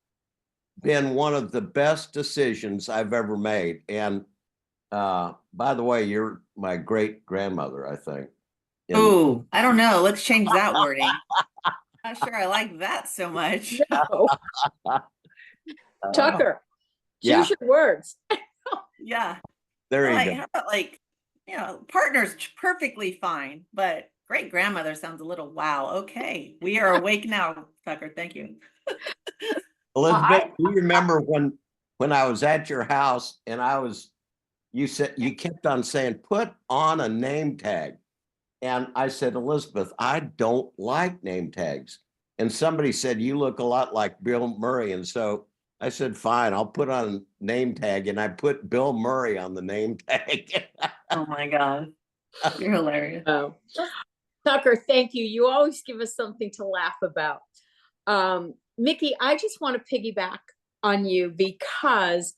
been one of the best decisions I've ever made. And by the way, you're my great grandmother, I think. Oh, I don't know. Let's change that wording. Not sure I like that so much. no. Tucker, yeah. choose your words. Yeah. There you Like, go. how about like, you know, partner's perfectly fine, but great grandmother sounds a little wow. Okay. We are awake now, Tucker. Thank you. Elizabeth, do you remember when I was at your house and you said, you kept on saying, put on a name tag. And I said, Elizabeth, I don't like name tags. And somebody said, you look a lot like Bill Murray. And so I said, fine, I'll put on a name tag. And I put Bill Murray on the name tag. Oh my God. You're hilarious. Oh. Tucker, thank you. You always give us something to laugh about. Mickey, I just want to piggyback on you because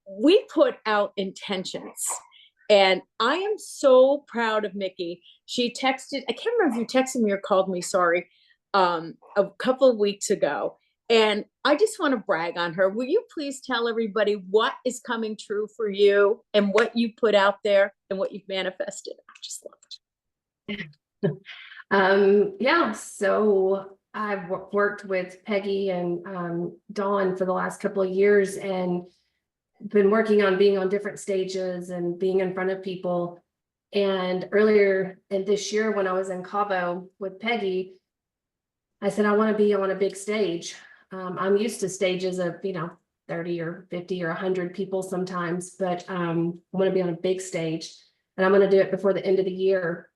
we put out intentions. And I am so proud of Mickey. She texted, I can't remember if you texted me or called me, sorry, a couple of weeks ago. And I just want to brag on her. Will you please tell everybody what is coming true for you and what you put out there and what you've manifested? I just love it. Yeah, so I've worked with Peggy and Dawn for the last couple of years and been working on being on different stages and being in front of people. And earlier in this year, when I was in Cabo with Peggy, I said, I want to be on a big stage. I'm used to stages of, 30 or 50 or 100 people sometimes, but I want to be on a big stage, and I'm going to do it before the end of the year.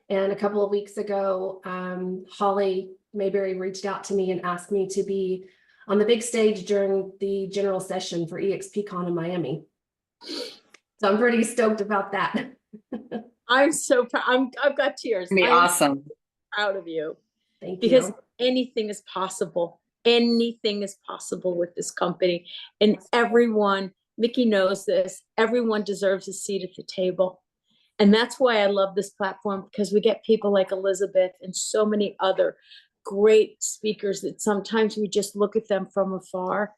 And a couple of weeks ago, Holly Mayberry reached out to me and asked me to be on the big stage during the general session for EXPCon in Miami. So I'm pretty stoked about that. I'm so proud. I've got tears. Be awesome. Proud of you. Thank Because you. anything is possible. Anything is possible with this company. And everyone, Mickey knows this, everyone deserves a seat at the table. And that's why I love this platform, because we get people like Elizabeth and so many other great speakers that sometimes we just look at them from afar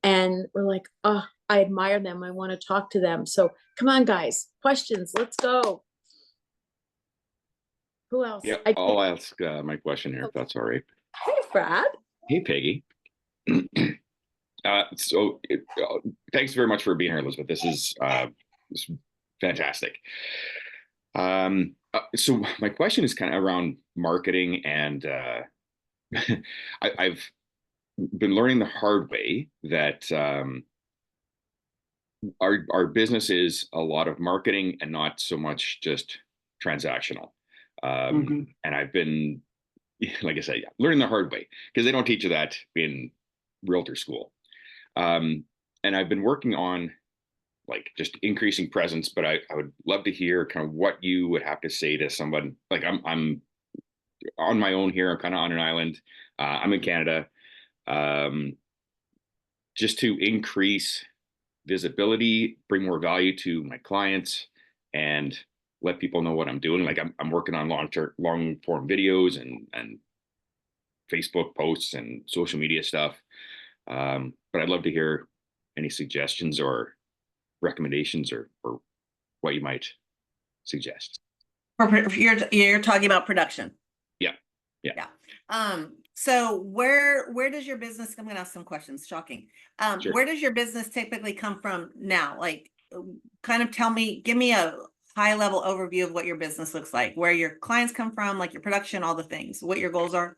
and we're like, oh, I admire them. I want to talk to them. So come on, guys, questions, let's go. Who else? Yeah, I'll ask my question here, if that's all right. Hey, Brad. Hey, Peggy. Thanks very much for being here, Elizabeth. This is fantastic. So my question is kind of around marketing, and I've been learning the hard way that our business is a lot of marketing and not so much just transactional. And I've been, like I said, learning the hard way because they don't teach you that in realtor school. And I've been working on like just increasing presence, but I would love to hear kind of what you would have to say to someone. Like I'm on my own here. I'm kind of on an island. I'm in Canada. Just to increase visibility, bring more value to my clients, and let people know what I'm doing. Like I'm working on long form videos and Facebook posts and social media stuff. But I'd love to hear any suggestions or recommendations or what you might suggest. You're talking about production. Yeah. So where does your business, I'm gonna ask some questions, shocking. Sure. Where does your business typically come from now? Like, kind of give me a high level overview of what your business looks like, where your clients come from, like your production, all the things, what your goals are.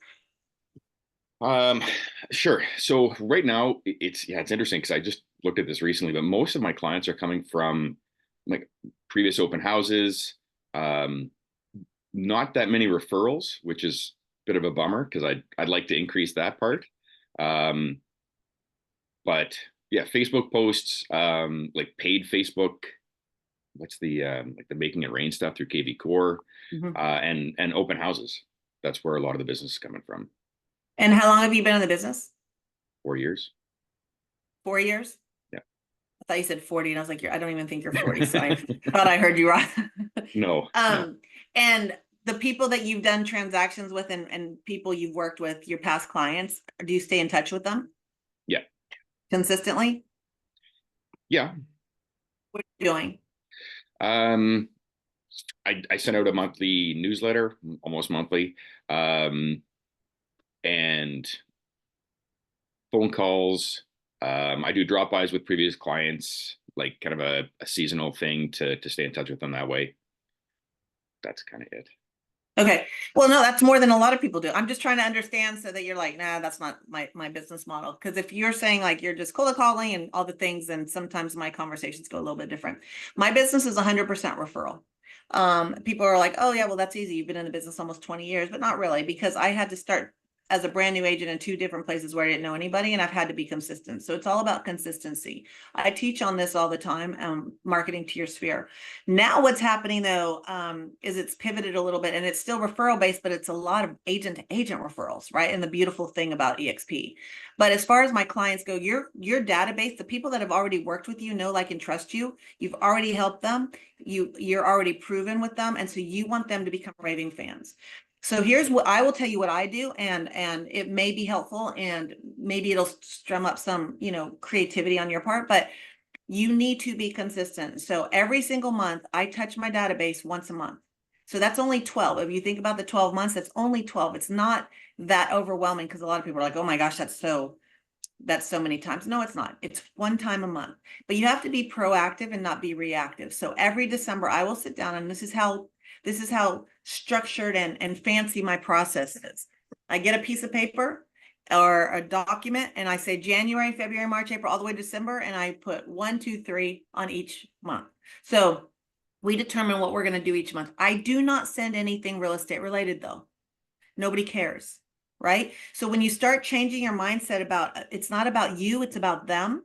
Sure. So right now it's interesting because I just looked at this recently, but most of my clients are coming from like previous open houses, not that many referrals, which is a bit of a bummer because I'd like to increase that part. But yeah, Facebook posts, like paid Facebook, what's the like the Making It Rain stuff through KV Core, and open houses. That's where a lot of the business is coming from. And how long have you been in the business? 4 years. 4 years? Yeah. I thought you said 40 and I was like, I don't even think you're 40. So I thought I heard you right. No. And the people that you've done transactions with and people you've worked with, your past clients, do you stay in touch with them? Yeah. Consistently? Yeah. What are you doing? I send out a monthly newsletter, almost monthly, and phone calls. I do drop-bys with previous clients, like kind of a seasonal thing to stay in touch with them that way. That's kind of it. Okay. Well, no, that's more than a lot of people do. I'm just trying to understand so that you're like, nah, that's not my business model. Because if you're saying like you're just cold calling and all the things, then sometimes my conversations go a little bit different. My business is 100% referral. People are like, oh yeah, well, that's easy. You've been in the business almost 20 years, but not really, because I had to start as a brand new agent in 2 different places where I didn't know anybody, and I've had to be consistent. So it's all about consistency. I teach on this all the time, marketing to your sphere. Now what's happening though, is it's pivoted a little bit, and it's still referral based, but it's a lot of agent to agent referrals, right? And the beautiful thing about EXP. But as far as my clients go, your database, the people that have already worked with you, know, like, and trust you, you've already helped them, you're already proven with them, and so you want them to become raving fans. So here's what I will tell you what I do, and it may be helpful, and maybe it'll strum up some, creativity on your part, but you need to be consistent. So every single month I touch my database once a month. So that's only 12. If you think about the 12 months, that's only 12. It's not that overwhelming, because a lot of people are like, oh my gosh, that's so many times. No, it's not. It's one time a month, but you have to be proactive and not be reactive. So every December I will sit down, and this is how structured and fancy my process is. I get a piece of paper or a document, and I say January, February, March, April, all the way to December, and I put 1, 2, 3 on each month. So we determine what we're going to do each month. I do not send anything real estate related though. Nobody cares, right? So when you start changing your mindset about, it's not about you, it's about them.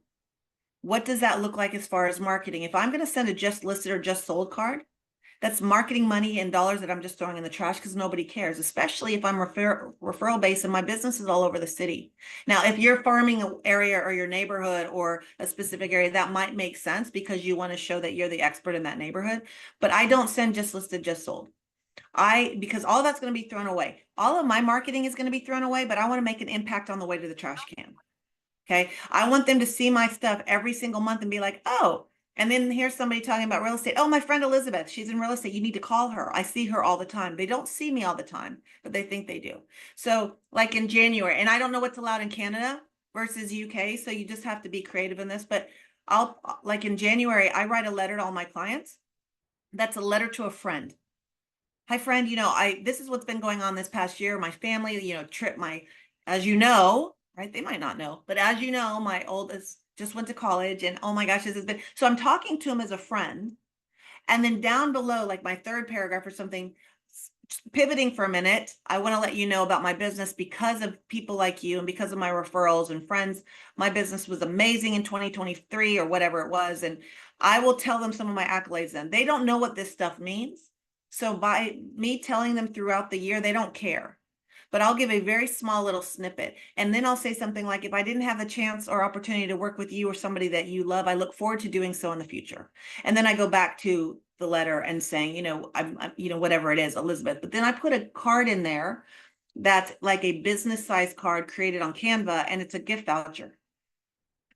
What does that look like as far as marketing? If I'm going to send a just listed or just sold card, that's marketing money and dollars that I'm just throwing in the trash, because nobody cares, especially if I'm referral based and my business is all over the city. Now, if you're farming area or your neighborhood or a specific area, that might make sense because you want to show that you're the expert in that neighborhood. But I don't send just listed, just sold. Because all that's going to be thrown away. All of my marketing is going to be thrown away, but I want to make an impact on the way to the trash can. Okay. I want them to see my stuff every single month and be like, oh, And then here's somebody talking about real estate. Oh, my friend Elizabeth, she's in real estate. You need to call her. I see her all the time. They don't see me all the time, but they think they do. So like in January, and I don't know what's allowed in Canada versus UK. So you just have to be creative in this, but like in January, I write a letter to all my clients. That's a letter to a friend. Hi, friend, this is what's been going on this past year. My family, as you know, right? They might not know, but as you know, my oldest just went to college and oh my gosh, this has been, so I'm talking to him as a friend. And then down below, like my third paragraph or something, pivoting for a minute, I want to let you know about my business because of people like you and because of my referrals and friends. My business was amazing in 2023 or whatever it was. And I will tell them some of my accolades then. They don't know what this stuff means. So by me telling them throughout the year, they don't care. But I'll give a very small little snippet. And then I'll say something like, if I didn't have the chance or opportunity to work with you or somebody that you love, I look forward to doing so in the future. And then I go back to the letter and saying, I'm whatever it is, Elizabeth. But then I put a card in there that's like a business size card created on Canva, and it's a gift voucher.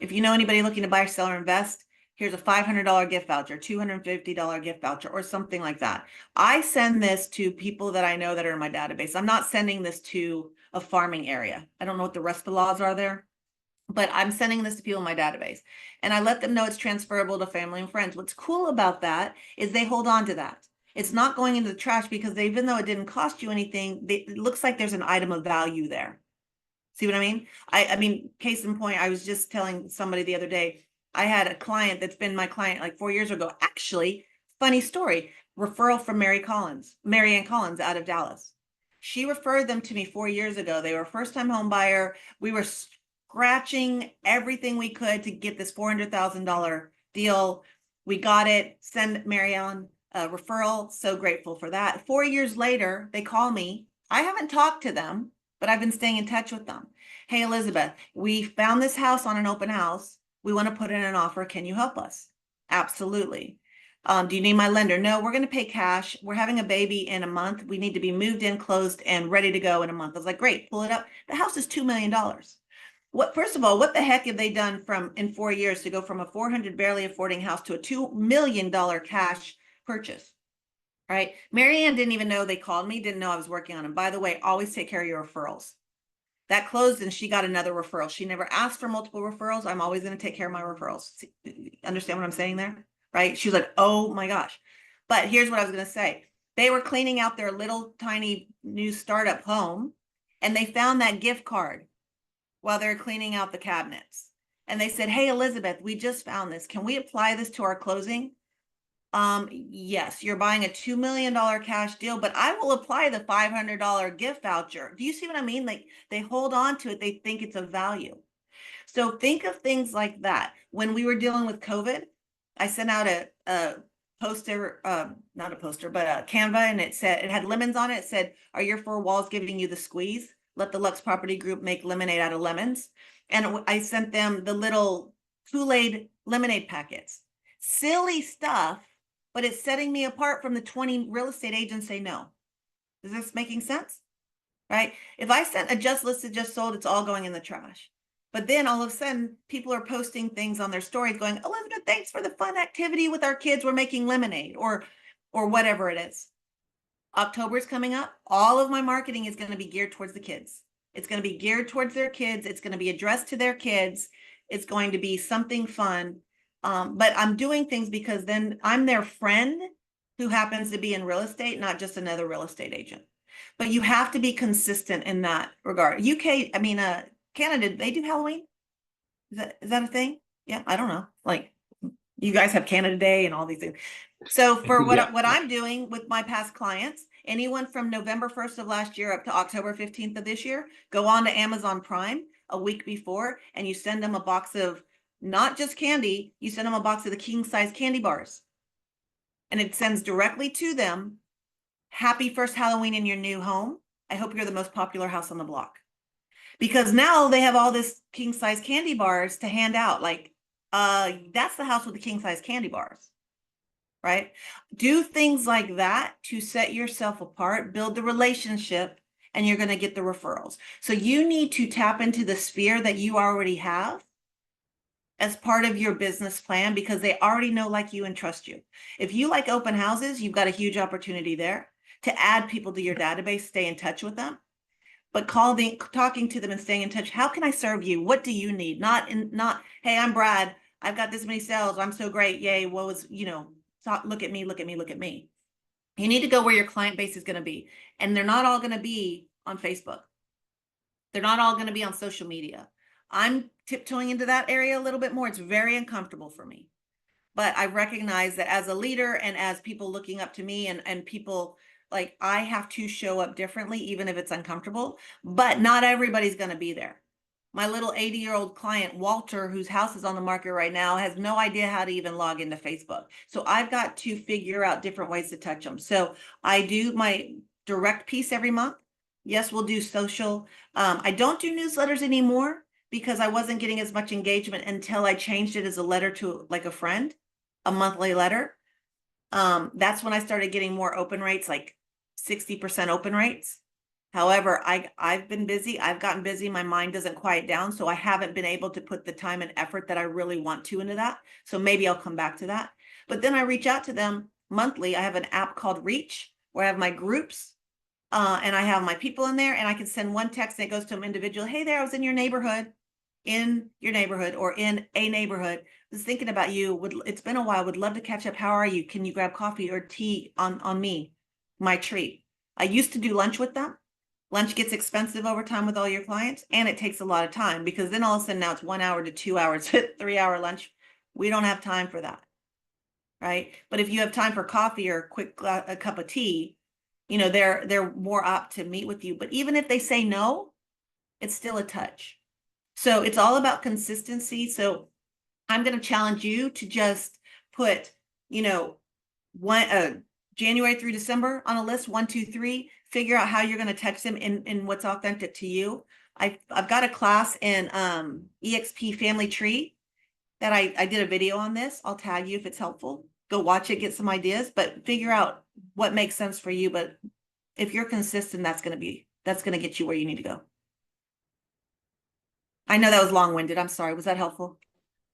If you know anybody looking to buy, sell, or invest, here's a $500 gift voucher, $250 gift voucher, or something like that. I send this to people that I know that are in my database. I'm not sending this to a farming area. I don't know what the rest of the laws are there, but I'm sending this to people in my database. And I let them know it's transferable to family and friends. What's cool about that is they hold on to that. It's not going into the trash because even though it didn't cost you anything, it looks like there's an item of value there. See what I mean? I mean, case in point, I was just telling somebody the other day, I had a client that's been my client like 4 years ago. Actually, funny story, referral from Mary Ann Collins out of Dallas. She referred them to me 4 years ago. They were a first-time home buyer. We were scratching everything we could to get this $400,000 deal. We got it. Send Mary Ann a referral. So grateful for that. 4 years later, they call me. I haven't talked to them, but I've been staying in touch with them. Hey, Elizabeth, we found this house on an open house. We want to put in an offer. Can you help us? Absolutely. Do you need my lender? No, we're going to pay cash. We're having a baby in a month. We need to be moved in, closed, and ready to go in a month. I was like, great, pull it up. The house is $2 million. First of all, what the heck have they done in 4 years to go from a 400 barely affording house to a $2 million cash purchase? Right? Mary Ann didn't even know they called me, didn't know I was working on them. By the way, always take care of your referrals. That closed and she got another referral. She never asked for multiple referrals. I'm always going to take care of my referrals. Understand what I'm saying there? Right? She was like, oh my gosh. But here's what I was going to say. They were cleaning out their little tiny new startup home and they found that gift card while they're cleaning out the cabinets. And they said, hey, Elizabeth, we just found this. Can we apply this to our closing? Yes, you're buying a $2 million cash deal, but I will apply the $500 gift voucher. Do you see what I mean? Like they hold on to it. They think it's of value. So think of things like that. When we were dealing with COVID, I sent out a poster, not a poster, but a Canva, and it had lemons on it. It said, are your four walls giving you the squeeze? Let the Lux Property Group make lemonade out of lemons. And I sent them the little Kool-Aid lemonade packets. Silly stuff, but it's setting me apart from the 20 real estate agents say no. Is this making sense? Right? If I sent a just listed, just sold, it's all going in the trash. But then all of a sudden, people are posting things on their stories going, Elizabeth, thanks for the fun activity with our kids. We're making lemonade or whatever it is. October is coming up. All of my marketing is going to be geared towards the kids. It's going to be geared towards their kids. It's going to be addressed to their kids. It's going to be something fun. But I'm doing things because then I'm their friend who happens to be in real estate, not just another real estate agent. But you have to be consistent in that regard. Canada, they do Halloween? Is that a thing? Yeah, I don't know. Like you guys have Canada Day and all these things. So for what I'm doing with my past clients, anyone from November 1st of last year up to October 15th of this year, go on to Amazon Prime a week before and you send them a box of not just candy, you send them a box of the king size candy bars. And it sends directly to them. Happy first Halloween in your new home. I hope you're the most popular house on the block. Because now they have all this king size candy bars to hand out. Like, that's the house with the king size candy bars, right? Do things like that to set yourself apart, build the relationship, and you're going to get the referrals. So you need to tap into the sphere that you already have as part of your business plan because they already know, like you, and trust you. If you like open houses, you've got a huge opportunity there to add people to your database, stay in touch with them. But talking to them and staying in touch. How can I serve you? What do you need? Not, hey, I'm Brad. I've got this many sales. I'm so great. Yay. What was, look at me, look at me, look at me. You need to go where your client base is going to be. And they're not all going to be on Facebook. They're not all going to be on social media. I'm tiptoeing into that area a little bit more. It's very uncomfortable for me. But I recognize that as a leader and as people looking up to me and people, like, I have to show up differently, even if it's uncomfortable, but not everybody's going to be there. My little 80-year-old client, Walter, whose house is on the market right now, has no idea how to even log into Facebook. So I've got to figure out different ways to touch them. So I do my direct piece every month. Yes, we'll do social. I don't do newsletters anymore because I wasn't getting as much engagement until I changed it as a letter to like a friend, a monthly letter. That's when I started getting more open rates, like 60% open rates. However, I've been busy. I've gotten busy. My mind doesn't quiet down. So I haven't been able to put the time and effort that I really want to into that. So maybe I'll come back to that. But then I reach out to them monthly. I have an app called Reach where I have my groups and I have my people in there, and I can send one text that goes to them individual. Hey there, I was in your neighborhood or in a neighborhood. Was thinking about you. It's been a while. Would love to catch up. How are you? Can you grab coffee or tea on me? My treat. I used to do lunch with them. Lunch gets expensive over time with all your clients, and it takes a lot of time because then all of a sudden now it's 1 hour to 2 hours, 3-hour lunch. We don't have time for that, right? But if you have time for coffee or a cup of tea, they're more apt to meet with you. But even if they say no, it's still a touch. So it's all about consistency. So I'm going to challenge you to just put, January through December on a list, 1, 2, 3, figure out how you're going to touch them in what's authentic to you. I've got a class in EXP Family Tree that I did a video on this. I'll tag you if it's helpful. Go watch it, get some ideas, but figure out what makes sense for you. But if you're consistent, that's going to get you where you need to go. I know that was long-winded. I'm sorry. Was that helpful?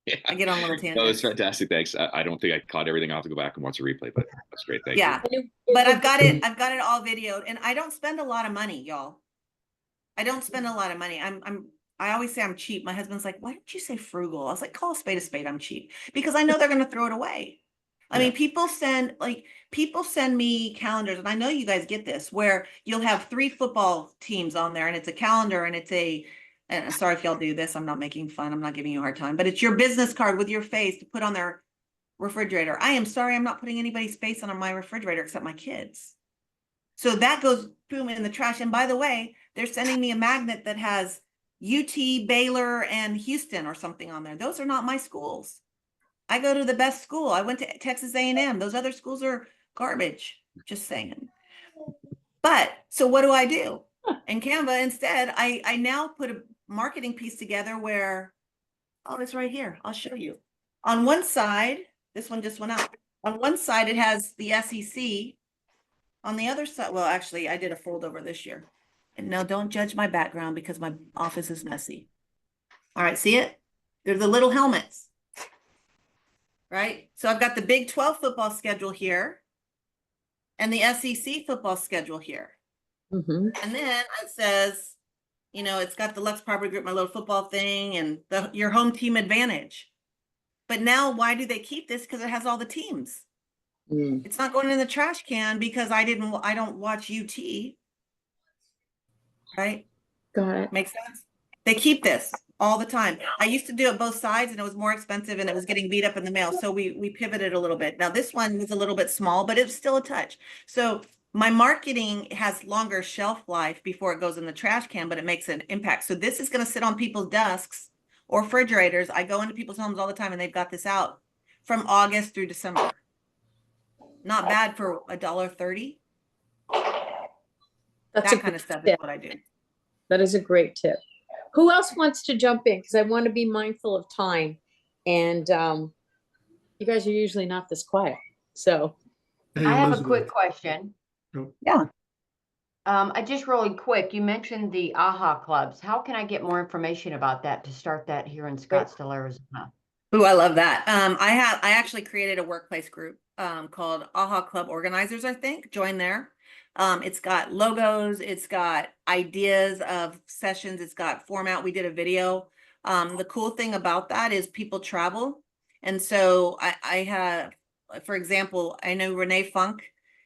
Yeah. I get on a little tangent. No, that's fantastic. Thanks. I don't think I caught everything. I'll have to go back and watch the replay, but that's great. Thank you. But I've got it all videoed, and I don't spend a lot of money, y'all. I don't spend a lot of money. I always say I'm cheap. My husband's like, why didn't you say frugal? I was like, call a spade a spade. I'm cheap because I know they're going to throw it away. I mean, people send me calendars, and I know you guys get this, where you'll have 3 football teams on there, and it's a calendar, and it's and sorry if y'all do this. I'm not making fun. I'm not giving you a hard time, but it's your business card with your face to put on their refrigerator. I am sorry. I'm not putting anybody's face on my refrigerator except my kids. So that goes boom in the trash. And by the way, they're sending me a magnet that has UT, Baylor, and Houston or something on there. Those are not my schools. I go to the best school. I went to Texas A&M. Those other schools are garbage. Just saying. But so what do? In Canva, instead, I now put a marketing piece together where, oh, it's right here. I'll show you. On one side, this one just went out. On one side, it has the SEC. On the other side, well, actually, I did a fold over this year. And now don't judge my background because my office is messy. All right, see it? They're the little helmets. Right? So I've got the Big 12 football schedule here and the SEC football schedule here. Mm-hmm. And then it says, it's got the Lux Property Group, my little football thing, and your home team advantage. But now why do they keep this? Because it has all the teams. It's not going in the trash can because I don't watch UT. Right? Got it. Makes sense? They keep this all the time. I used to do it both sides and it was more expensive and it was getting beat up in the mail. So we pivoted a little bit. Now this one was a little bit small, but it's still a touch. So my marketing has longer shelf life before it goes in the trash can, but it makes an impact. So this is going to sit on people's desks or refrigerators. I go into people's homes all the time and they've got this out from August through December. Not bad for $1.30. That's that kind of stuff is what I do. That is a great tip. Who else wants to jump in? Because I want to be mindful of time. And you guys are usually not this quiet. So Hey, I have a Elizabeth. quick question. Yeah. I just really quick, you mentioned the AHA clubs. How can I get more information about that to start that here in Scottsdale, Arizona? Ooh, I love that. I actually created a workplace group called AHA Club Organizers, I think. Join there. It's got logos, it's got ideas of sessions, it's got format. We did a video. The cool thing about that is people travel. And so I have, for example, I know Renee Funk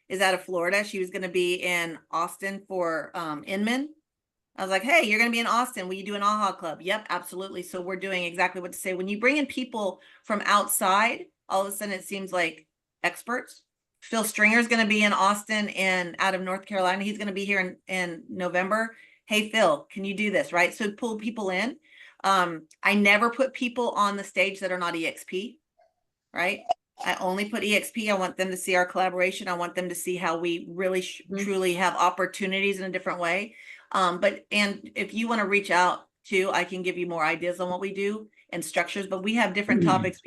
is out of Florida. She was going to be in Austin for Inman. I was like, hey, you're going to be in Austin. Will you do an AHA Club? Yep, absolutely. So we're doing exactly what to say. When you bring in people from outside, all of a sudden it seems like experts. Phil Stringer's going to be in Austin and out of North Carolina. He's going to be here in November. Hey, Phil, can you do this? Right. So pull people in. I never put people on the stage that are not EXP. Right. I only put EXP. I want them to see our collaboration. I want them to see how we really truly have opportunities in a different way. And if you want to reach out too, I can give you more ideas on what we do and structures, but we have different topics.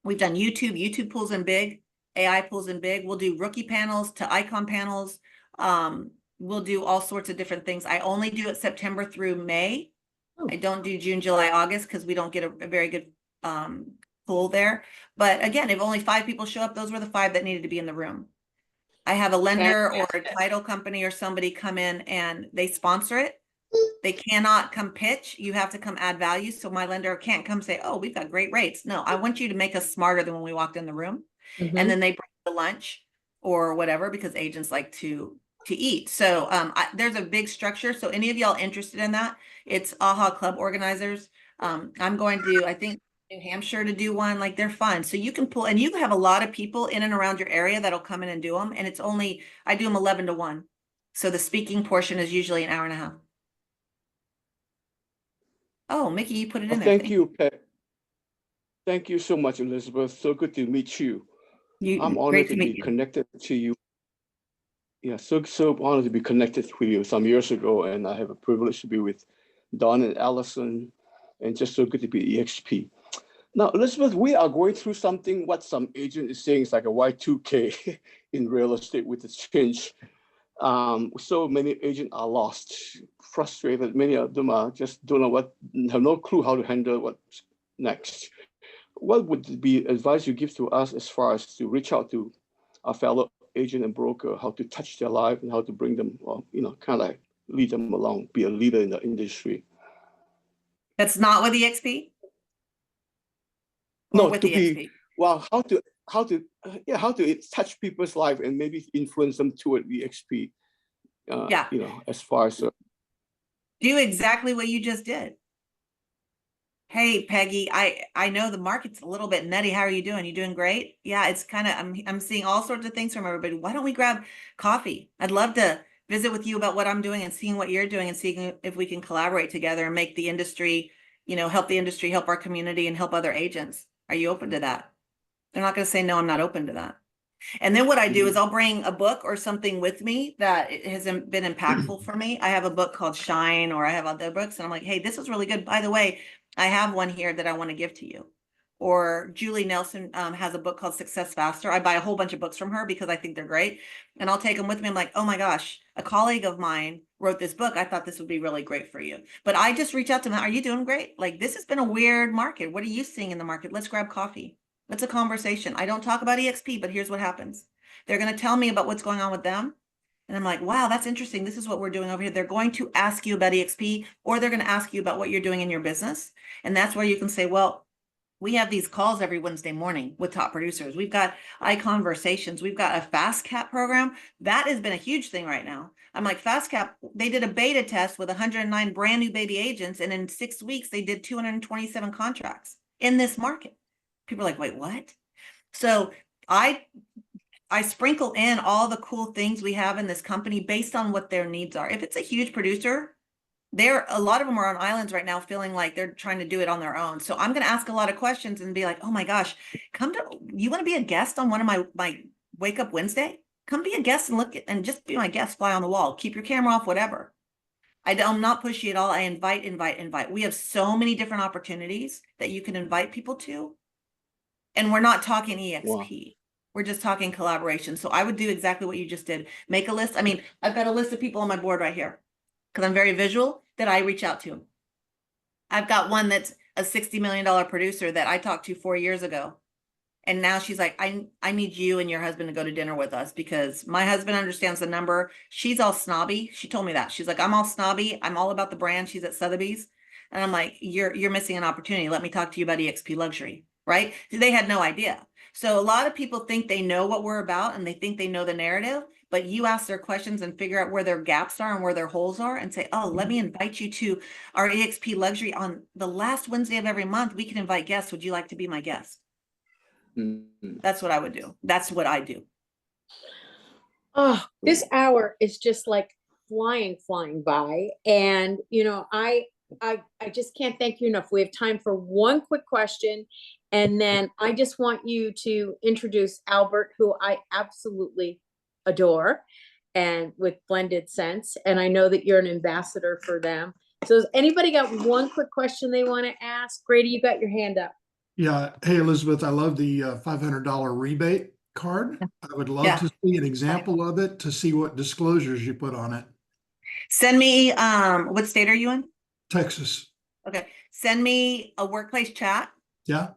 We've done YouTube. YouTube pulls in big, AI pulls in big. We'll do rookie panels to icon panels. We'll do all sorts of different things. I only do it September through May. I don't do June, July, August because we don't get a very good pull there. But again, if only 5 people show up, those were the 5 that needed to be in the room. I have a lender or a title company or somebody come in and they sponsor it. They cannot come pitch. You have to come add value. So my lender can't come say, oh, we've got great rates. No, I want you to make us smarter than when we walked in the room. And then they bring the lunch or whatever because agents like to eat. So there's a big structure. So any of y'all interested in that, it's AHA Club Organizers. I'm going to, I think, New Hampshire to do one. Like they're fun. So you can pull, and you have a lot of people in and around your area that'll come in and do them. And it's only, I do them 11 to 1. So the speaking portion is usually an hour and a half. Oh, Mickey, you put it in there. Thank you, Pat. Thank you so much, Elizabeth. So good to meet you. I'm honored to be connected to you. Yeah, so honored to be connected with you some years ago, and I have a privilege to be with Don and Allison, and just so good to be EXP. Now, Elizabeth, we are going through something, what some agent is saying is like a Y2K in real estate with the change. So many agents are lost, frustrated. Many of them are just don't know have no clue how to handle what's next. What would be advice you give to us as far as to reach out to our fellow agent and broker, how to touch their life and how to bring them, kind of like lead them along, be a leader in the industry? That's not with EXP? No, to be, well, how to touch people's life and maybe influence them toward EXP. As far as do exactly what you just did. Hey, Peggy, I know the market's a little bit nutty. How are you doing? You doing great? Yeah, it's kind of, I'm seeing all sorts of things from everybody. Why don't we grab coffee? I'd love to visit with you about what I'm doing and seeing what you're doing and seeing if we can collaborate together and make the industry, help the industry, help our community and help other agents. Are you open to that? They're not going to say, no, I'm not open to that. And then what I do is I'll bring a book or something with me that has been impactful for me. I have a book called Shine, or I have other books, and I'm like, hey, this is really good. By the way, I have one here that I want to give to you. Or Julie Nelson has a book called Success Faster. I buy a whole bunch of books from her because I think they're great. And I'll take them with me. I'm like, oh my gosh, a colleague of mine wrote this book. I thought this would be really great for you. But I just reach out to them. Are you doing great? Like, this has been a weird market. What are you seeing in the market? Let's grab coffee. It's a conversation. I don't talk about EXP, but here's what happens. They're going to tell me about what's going on with them. And I'm like, wow, that's interesting. This is what we're doing over here. They're going to ask you about EXP, or they're going to ask you about what you're doing in your business. And that's where you can say, well, we have these calls every Wednesday morning with top producers. We've got iConversations. We've got a Fast Cap program. That has been a huge thing right now. I'm like, Fast Cap, they did a beta test with 109 brand new baby agents. And in 6 weeks, they did 227 contracts in this market. People are like, wait, what? So I sprinkle in all the cool things we have in this company based on what their needs are. If it's a huge producer, a lot of them are on islands right now feeling like they're trying to do it on their own. So I'm going to ask a lot of questions and be like, oh my gosh, you want to be a guest on one of my Wake Up Wednesday? Come be a guest and and just be my guest, fly on the wall, keep your camera off, whatever. I'm not pushy at all. I invite. We have so many different opportunities that you can invite people to. And we're not talking EXP. Wow. We're just talking collaboration. So I would do exactly what you just did. Make a list. I mean, I've got a list of people on my board right here because I'm very visual that I reach out to. I've got one that's a $60 million producer that I talked to 4 years ago. And now she's like, I need you and your husband to go to dinner with us because my husband understands the number. She's all snobby. She told me that. She's like, I'm all snobby. I'm all about the brand. She's at Sotheby's. And I'm like, you're missing an opportunity. Let me talk to you about EXP Luxury, right? They had no idea. So a lot of people think they know what we're about and they think they know the narrative, but you ask their questions and figure out where their gaps are and where their holes are and say, oh, let me invite you to our EXP Luxury on the last Wednesday of every month. We can invite guests. Would you like to be my guest? That's what I would do. That's what I do. Oh, this hour is just like flying by. And, you know, I just can't thank you enough. We have time for one quick question. And then I just want you to introduce Albert, who I absolutely adore, and with Blended Sense. And I know that you're an ambassador for them. So has anybody got one quick question they want to ask? Grady, you got your hand up. Yeah. Hey, Elizabeth, I love the $500 rebate card. I would love to see an example of it to see what disclosures you put on it. Send me, what state are you in? Texas. Okay. Send me a workplace chat. Yeah.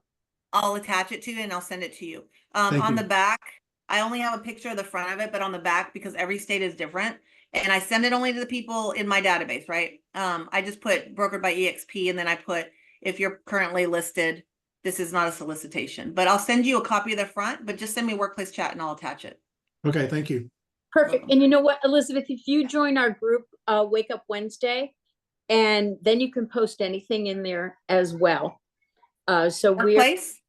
I'll attach it to you and I'll send it to you. Thank On you. the back, I only have a picture of the front of it, but on the back, because every state is different, and I send it only to the people in my database, right? I just put brokered by EXP, and then I put, if you're currently listed, this is not a solicitation, but I'll send you a copy of the front, but just send me workplace chat and I'll attach it. Okay. Thank you. Perfect. And you know what, Elizabeth, if you join our group, Wake Up Wednesday, and then you can post anything in there as well. So Workplace?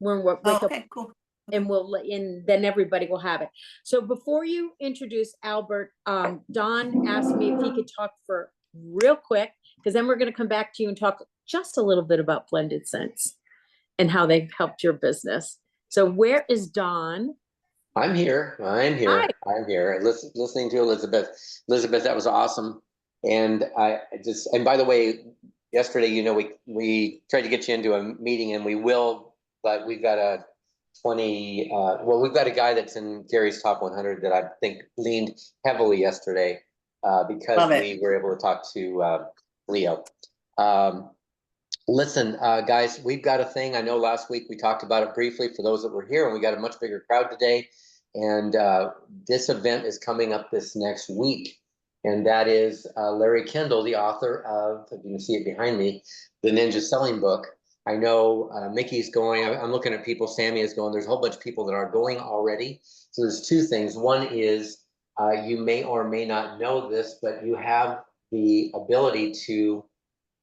we're in Wake Up, okay, cool. and then everybody will have it. So before you introduce Albert, Don asked me if he could talk for real quick, because then we're going to come back to you and talk just a little bit about Blended Sense and how they've helped your business. So where is Don? I'm here. Hi. I'm here. Listening to Elizabeth. Elizabeth, that was awesome. And and by the way, yesterday, you know, we tried to get you into a meeting, and we will, but we've got we've got a guy that's in Gary's top 100 that I think leaned heavily yesterday because we were able to talk to Leo. Listen, guys, we've got a thing. I know last week we talked about it briefly for those that were here, and we got a much bigger crowd today. And this event is coming up this next week. And that is Larry Kendall, the author of, if you can see it behind me, the Ninja Selling Book. I know Mickey's going. I'm looking at people. Sammy is going. There's a whole bunch of people that are going already. So there's two things. One is you may or may not know this, but you have the ability to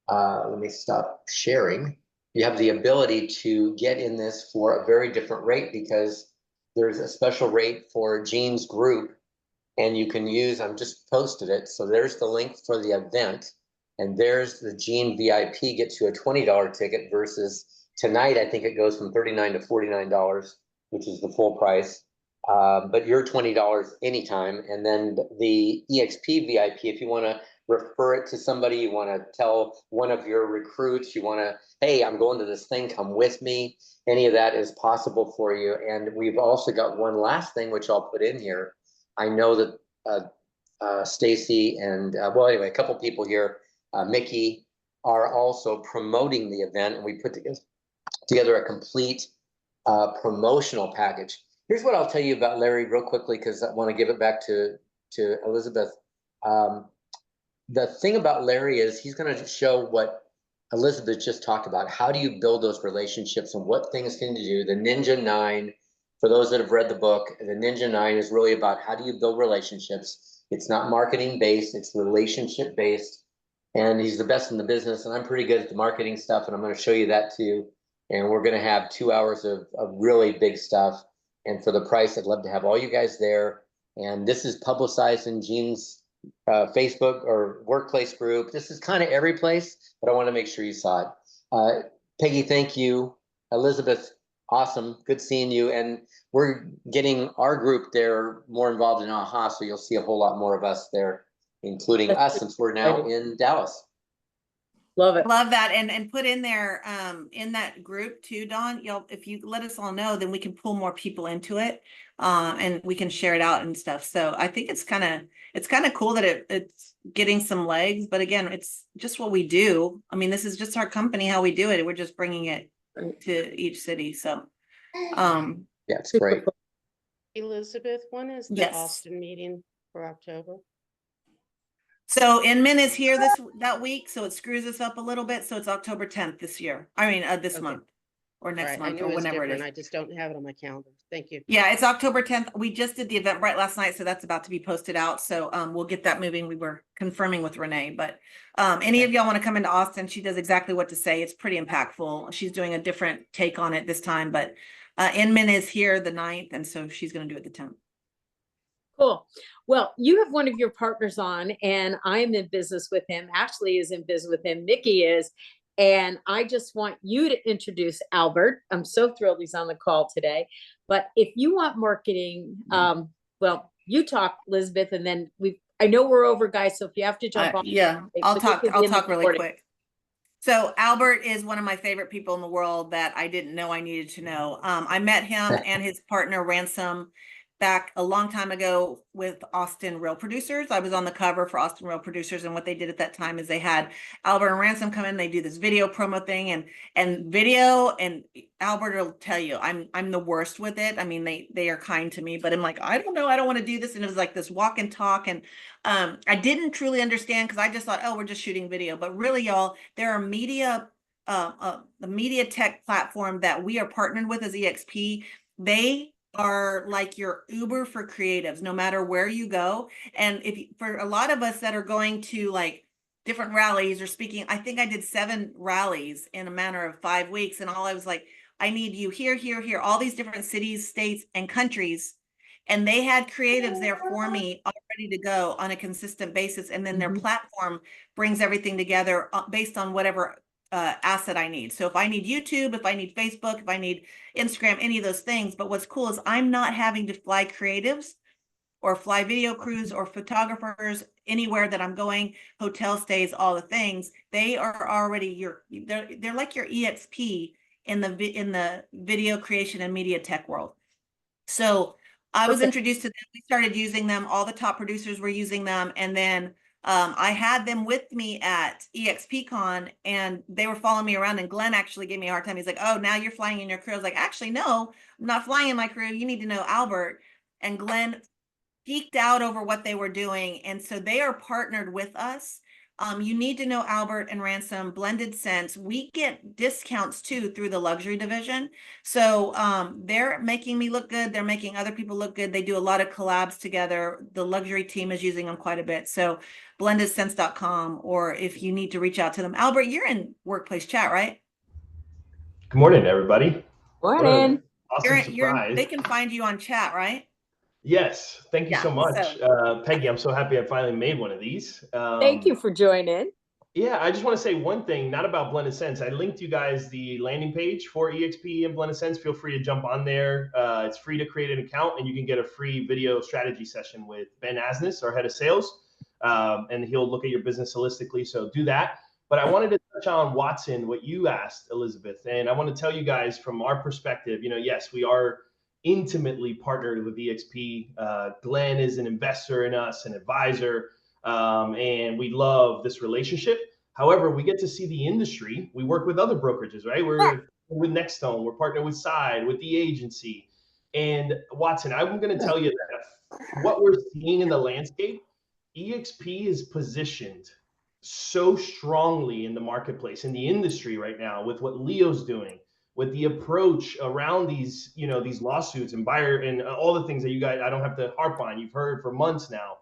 let me stop sharing. You have the ability to get in this for a very different rate because there's a special rate for Jean's group, and you can use, I'm just posted it. So there's the link for the event, and there's the Jean VIP gets you a $20 ticket versus tonight, I think it goes from $39 to $49, which is the full price. But you're $20 anytime. And then the EXP VIP, if you want to refer it to somebody, you want to tell one of your recruits, you want to, hey, I'm going to this thing, come with me. Any of that is possible for you. And we've also got one last thing, which I'll put in here. I know that Stacy and, well, anyway, a couple people here, Mickey, are also promoting the event, and we put together a complete promotional package. Here's what I'll tell you about Larry real quickly, because I want to give it back to Elizabeth. The thing about Larry is he's going to show what Elizabeth just talked about. How do you build those relationships and what things can you do? The Ninja 9, for those that have read the book, the Ninja 9 is really about how do you build relationships. It's not marketing based, it's relationship based. And he's the best in the business. And I'm pretty good at the marketing stuff. And I'm going to show you that too. And we're going to have 2 hours of really big stuff. And for the price, I'd love to have all you guys there. And this is publicized in Jean's Facebook or workplace group. This is kind of every place, but I want to make sure you saw it. Peggy, thank you. Elizabeth, awesome. Good seeing you. And we're getting our group there more involved in AHA, so you'll see a whole lot more of us there, including us, since we're now in Dallas. Love it. Love that. And put in there, in that group too, Dawn, if you let us all know, then we can pull more people into it. And we can share it out and stuff. So I think it's kind of cool that it's getting some legs, but again, it's just what we do. I mean, this is just our company, how we do it. We're just bringing it to each city. So, Yeah, it's great. Elizabeth, when is the Yes. Austin meeting for October? So Inman is here that week, so it screws us up a little bit. So it's October 10th this year. I mean, this Okay. month or next Right, I month knew or it was whenever it different. is. I just don't have it on my calendar. Thank you. Yeah, it's October 10th. We just did the Eventbrite last night, so that's about to be posted out. So we'll get that moving. We were confirming with Renee, but any of y'all want to come into Austin, she does exactly what to say. It's pretty impactful. She's doing a different take on it this time, but Inman is here the 9th, and so she's going to do it the 10th. Cool. Well, you have one of your partners on, and I'm in business with him. Ashley is in business with him. Mickey is. And I just want you to introduce Albert. I'm so thrilled he's on the call today. But if you want marketing, well, you talk, Elizabeth, and then I know we're over, guys. So if you have to jump on. Yeah, I'll talk really recording. quick. So Albert is one of my favorite people in the world that I didn't know I needed to know. I met him and his partner Ransom back a long time ago with Austin Real Producers. I was on the cover for Austin Real Producers, and what they did at that time is they had Albert and Ransom come in. They do this video promo thing, and video, and Albert will tell you I'm the worst with it. I mean, they are kind to me, but I'm like, I don't know, I don't want to do this. And it was like this walk and talk, and I didn't truly understand because I just thought, oh, we're just shooting video. But really, y'all, there are the media tech platform that we are partnered with as EXP. They are like your Uber for creatives, no matter where you go. And for a lot of us that are going to like different rallies or speaking, I think I did 7 rallies in a matter of 5 weeks. And all I was like, I need you here, all these different cities, states, and countries. And they had creatives there for me all ready to go on a consistent basis. And then their platform brings everything together based on whatever asset I need. So if I need YouTube, if I need Facebook, if I need Instagram, any of those things. But what's cool is I'm not having to fly creatives or fly video crews or photographers anywhere that I'm going, hotel stays, all the things. They are already they're like your EXP in the video creation and media tech world. So I was introduced to them. We started using them. All the top producers were using them. And then I had them with me at EXPCon, and they were following me around, and Glenn actually gave me a hard time. He's like, oh, now you're flying in your crew. I was like, actually, no, I'm not flying in my crew. You need to know Albert. And Glenn geeked out over what they were doing. And so they are partnered with us. You need to know Albert and Ransom, Blended Sense. We get discounts too through the luxury division. So they're making me look good. They're making other people look good. They do a lot of collabs together. The luxury team is using them quite a bit. So blendedsense.com, or if you need to reach out to them. Albert, you're in Workplace Chat, right? Good morning, everybody. Morning. Awesome surprise. They can find you on chat, right? Yes, thank you so much. Peggy, I'm so happy I finally made one of these. Thank you for joining. Yeah, I just want to say one thing, not about Blended Sense. I linked you guys the landing page for EXP and Blended Sense. Feel free to jump on there. It's free to create an account, and you can get a free video strategy session with Ben Asnis, our head of sales, and he'll look at your business holistically. So do that. But I wanted to touch on Watson, what you asked, Elizabeth. And I want to tell you guys from our perspective, yes, we are intimately partnered with EXP. Glenn is an investor in us, an advisor, and we love this relationship. However, we get to see the industry. We work with other brokerages, right? We're with Nextstone, we're partnered with Side, with the agency. And Watson, I'm going to tell you that what we're seeing in the landscape, EXP is positioned so strongly in the marketplace, in the industry right now, with what Leo's doing, with the approach around these, these lawsuits and buyer and all the things that you guys, I don't have to harp on, you've heard for months now.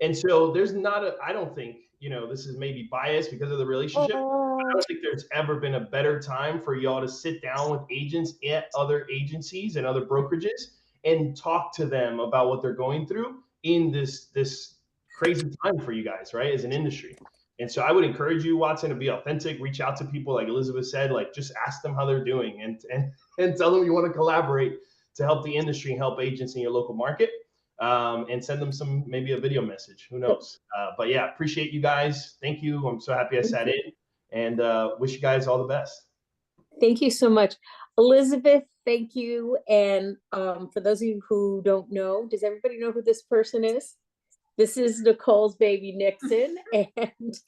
And so there's I don't think, this is maybe biased because of the relationship. I don't think there's ever been a better time for y'all to sit down with agents at other agencies and other brokerages and talk to them about what they're going through in this crazy time for you guys, right, as an industry. And so I would encourage you, Watson, to be authentic, reach out to people like Elizabeth said, like just ask them how they're doing and tell them you want to collaborate to help the industry and help agents in your local market, and send them maybe a video message, who knows? But yeah, appreciate you guys. Thank you. I'm so happy I sat in. and wish you guys all the best. Thank you so much. Elizabeth, thank you. And for those of you who don't know, does everybody know who this person is? This is Nicole's baby Nixon, and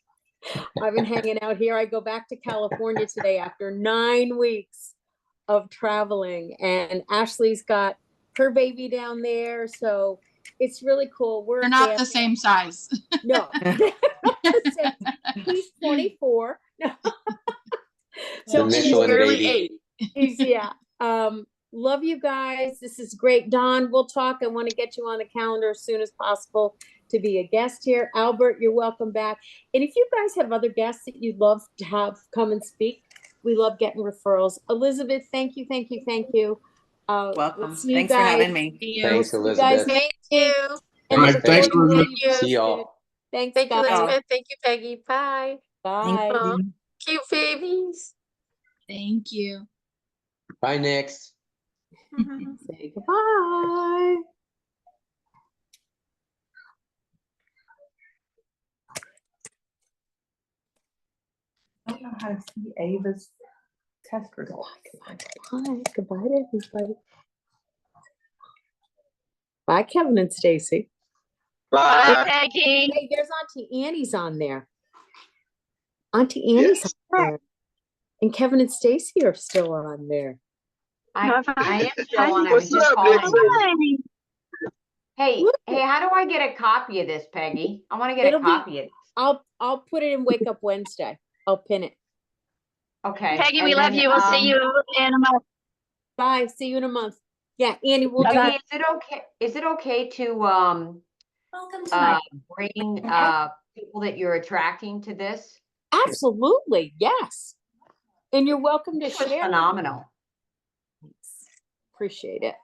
I've been hanging out here. I go back to California today after 9 weeks of traveling, and Ashley's got her baby down there, so it's really cool. They're not the same size. No, he's 24. The Michelin baby. Yeah. Love you guys. This is great. Don, we'll talk. I want to get you on the calendar as soon as possible to be a guest here. Albert, you're welcome back. And if you guys have other guests that you'd love to have come and speak, we love getting referrals. Elizabeth, thank you, thank you, thank you. Welcome. Thanks for having me. Thanks, Elizabeth. Thank you. And All right, thanks, Elizabeth. See y'all. Thanks, Thank you, guys. Elizabeth. Thank you, Peggy. Bye. Bye. Oh, cute babies. Thank you. Bye, Nix. Say goodbye. I don't know how to see Ava's test results. Goodbye. Goodbye to everybody. Bye, Kevin and Stacy. Bye, Peggy. Hey, there's Auntie Annie's on there. Auntie Annie's on there. And Kevin and Stacy are still on there. I am still on. I was just calling. Hey, how do I get a copy of this, Peggy? I want to get a copy of this. I'll put it in Wake Up Wednesday. I'll pin it. Okay. Peggy, we love you. We'll see you in a month. Bye. See you in a month. Yeah, Annie, we'll do Peggy, is it okay to bring people that you're attracting to this? Absolutely, yes. And you're welcome to share. Phenomenal. Appreciate it.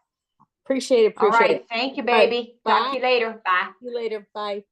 Appreciate it. All right. Thank you, baby. Bye. Talk to you later. Bye. See you later. Bye.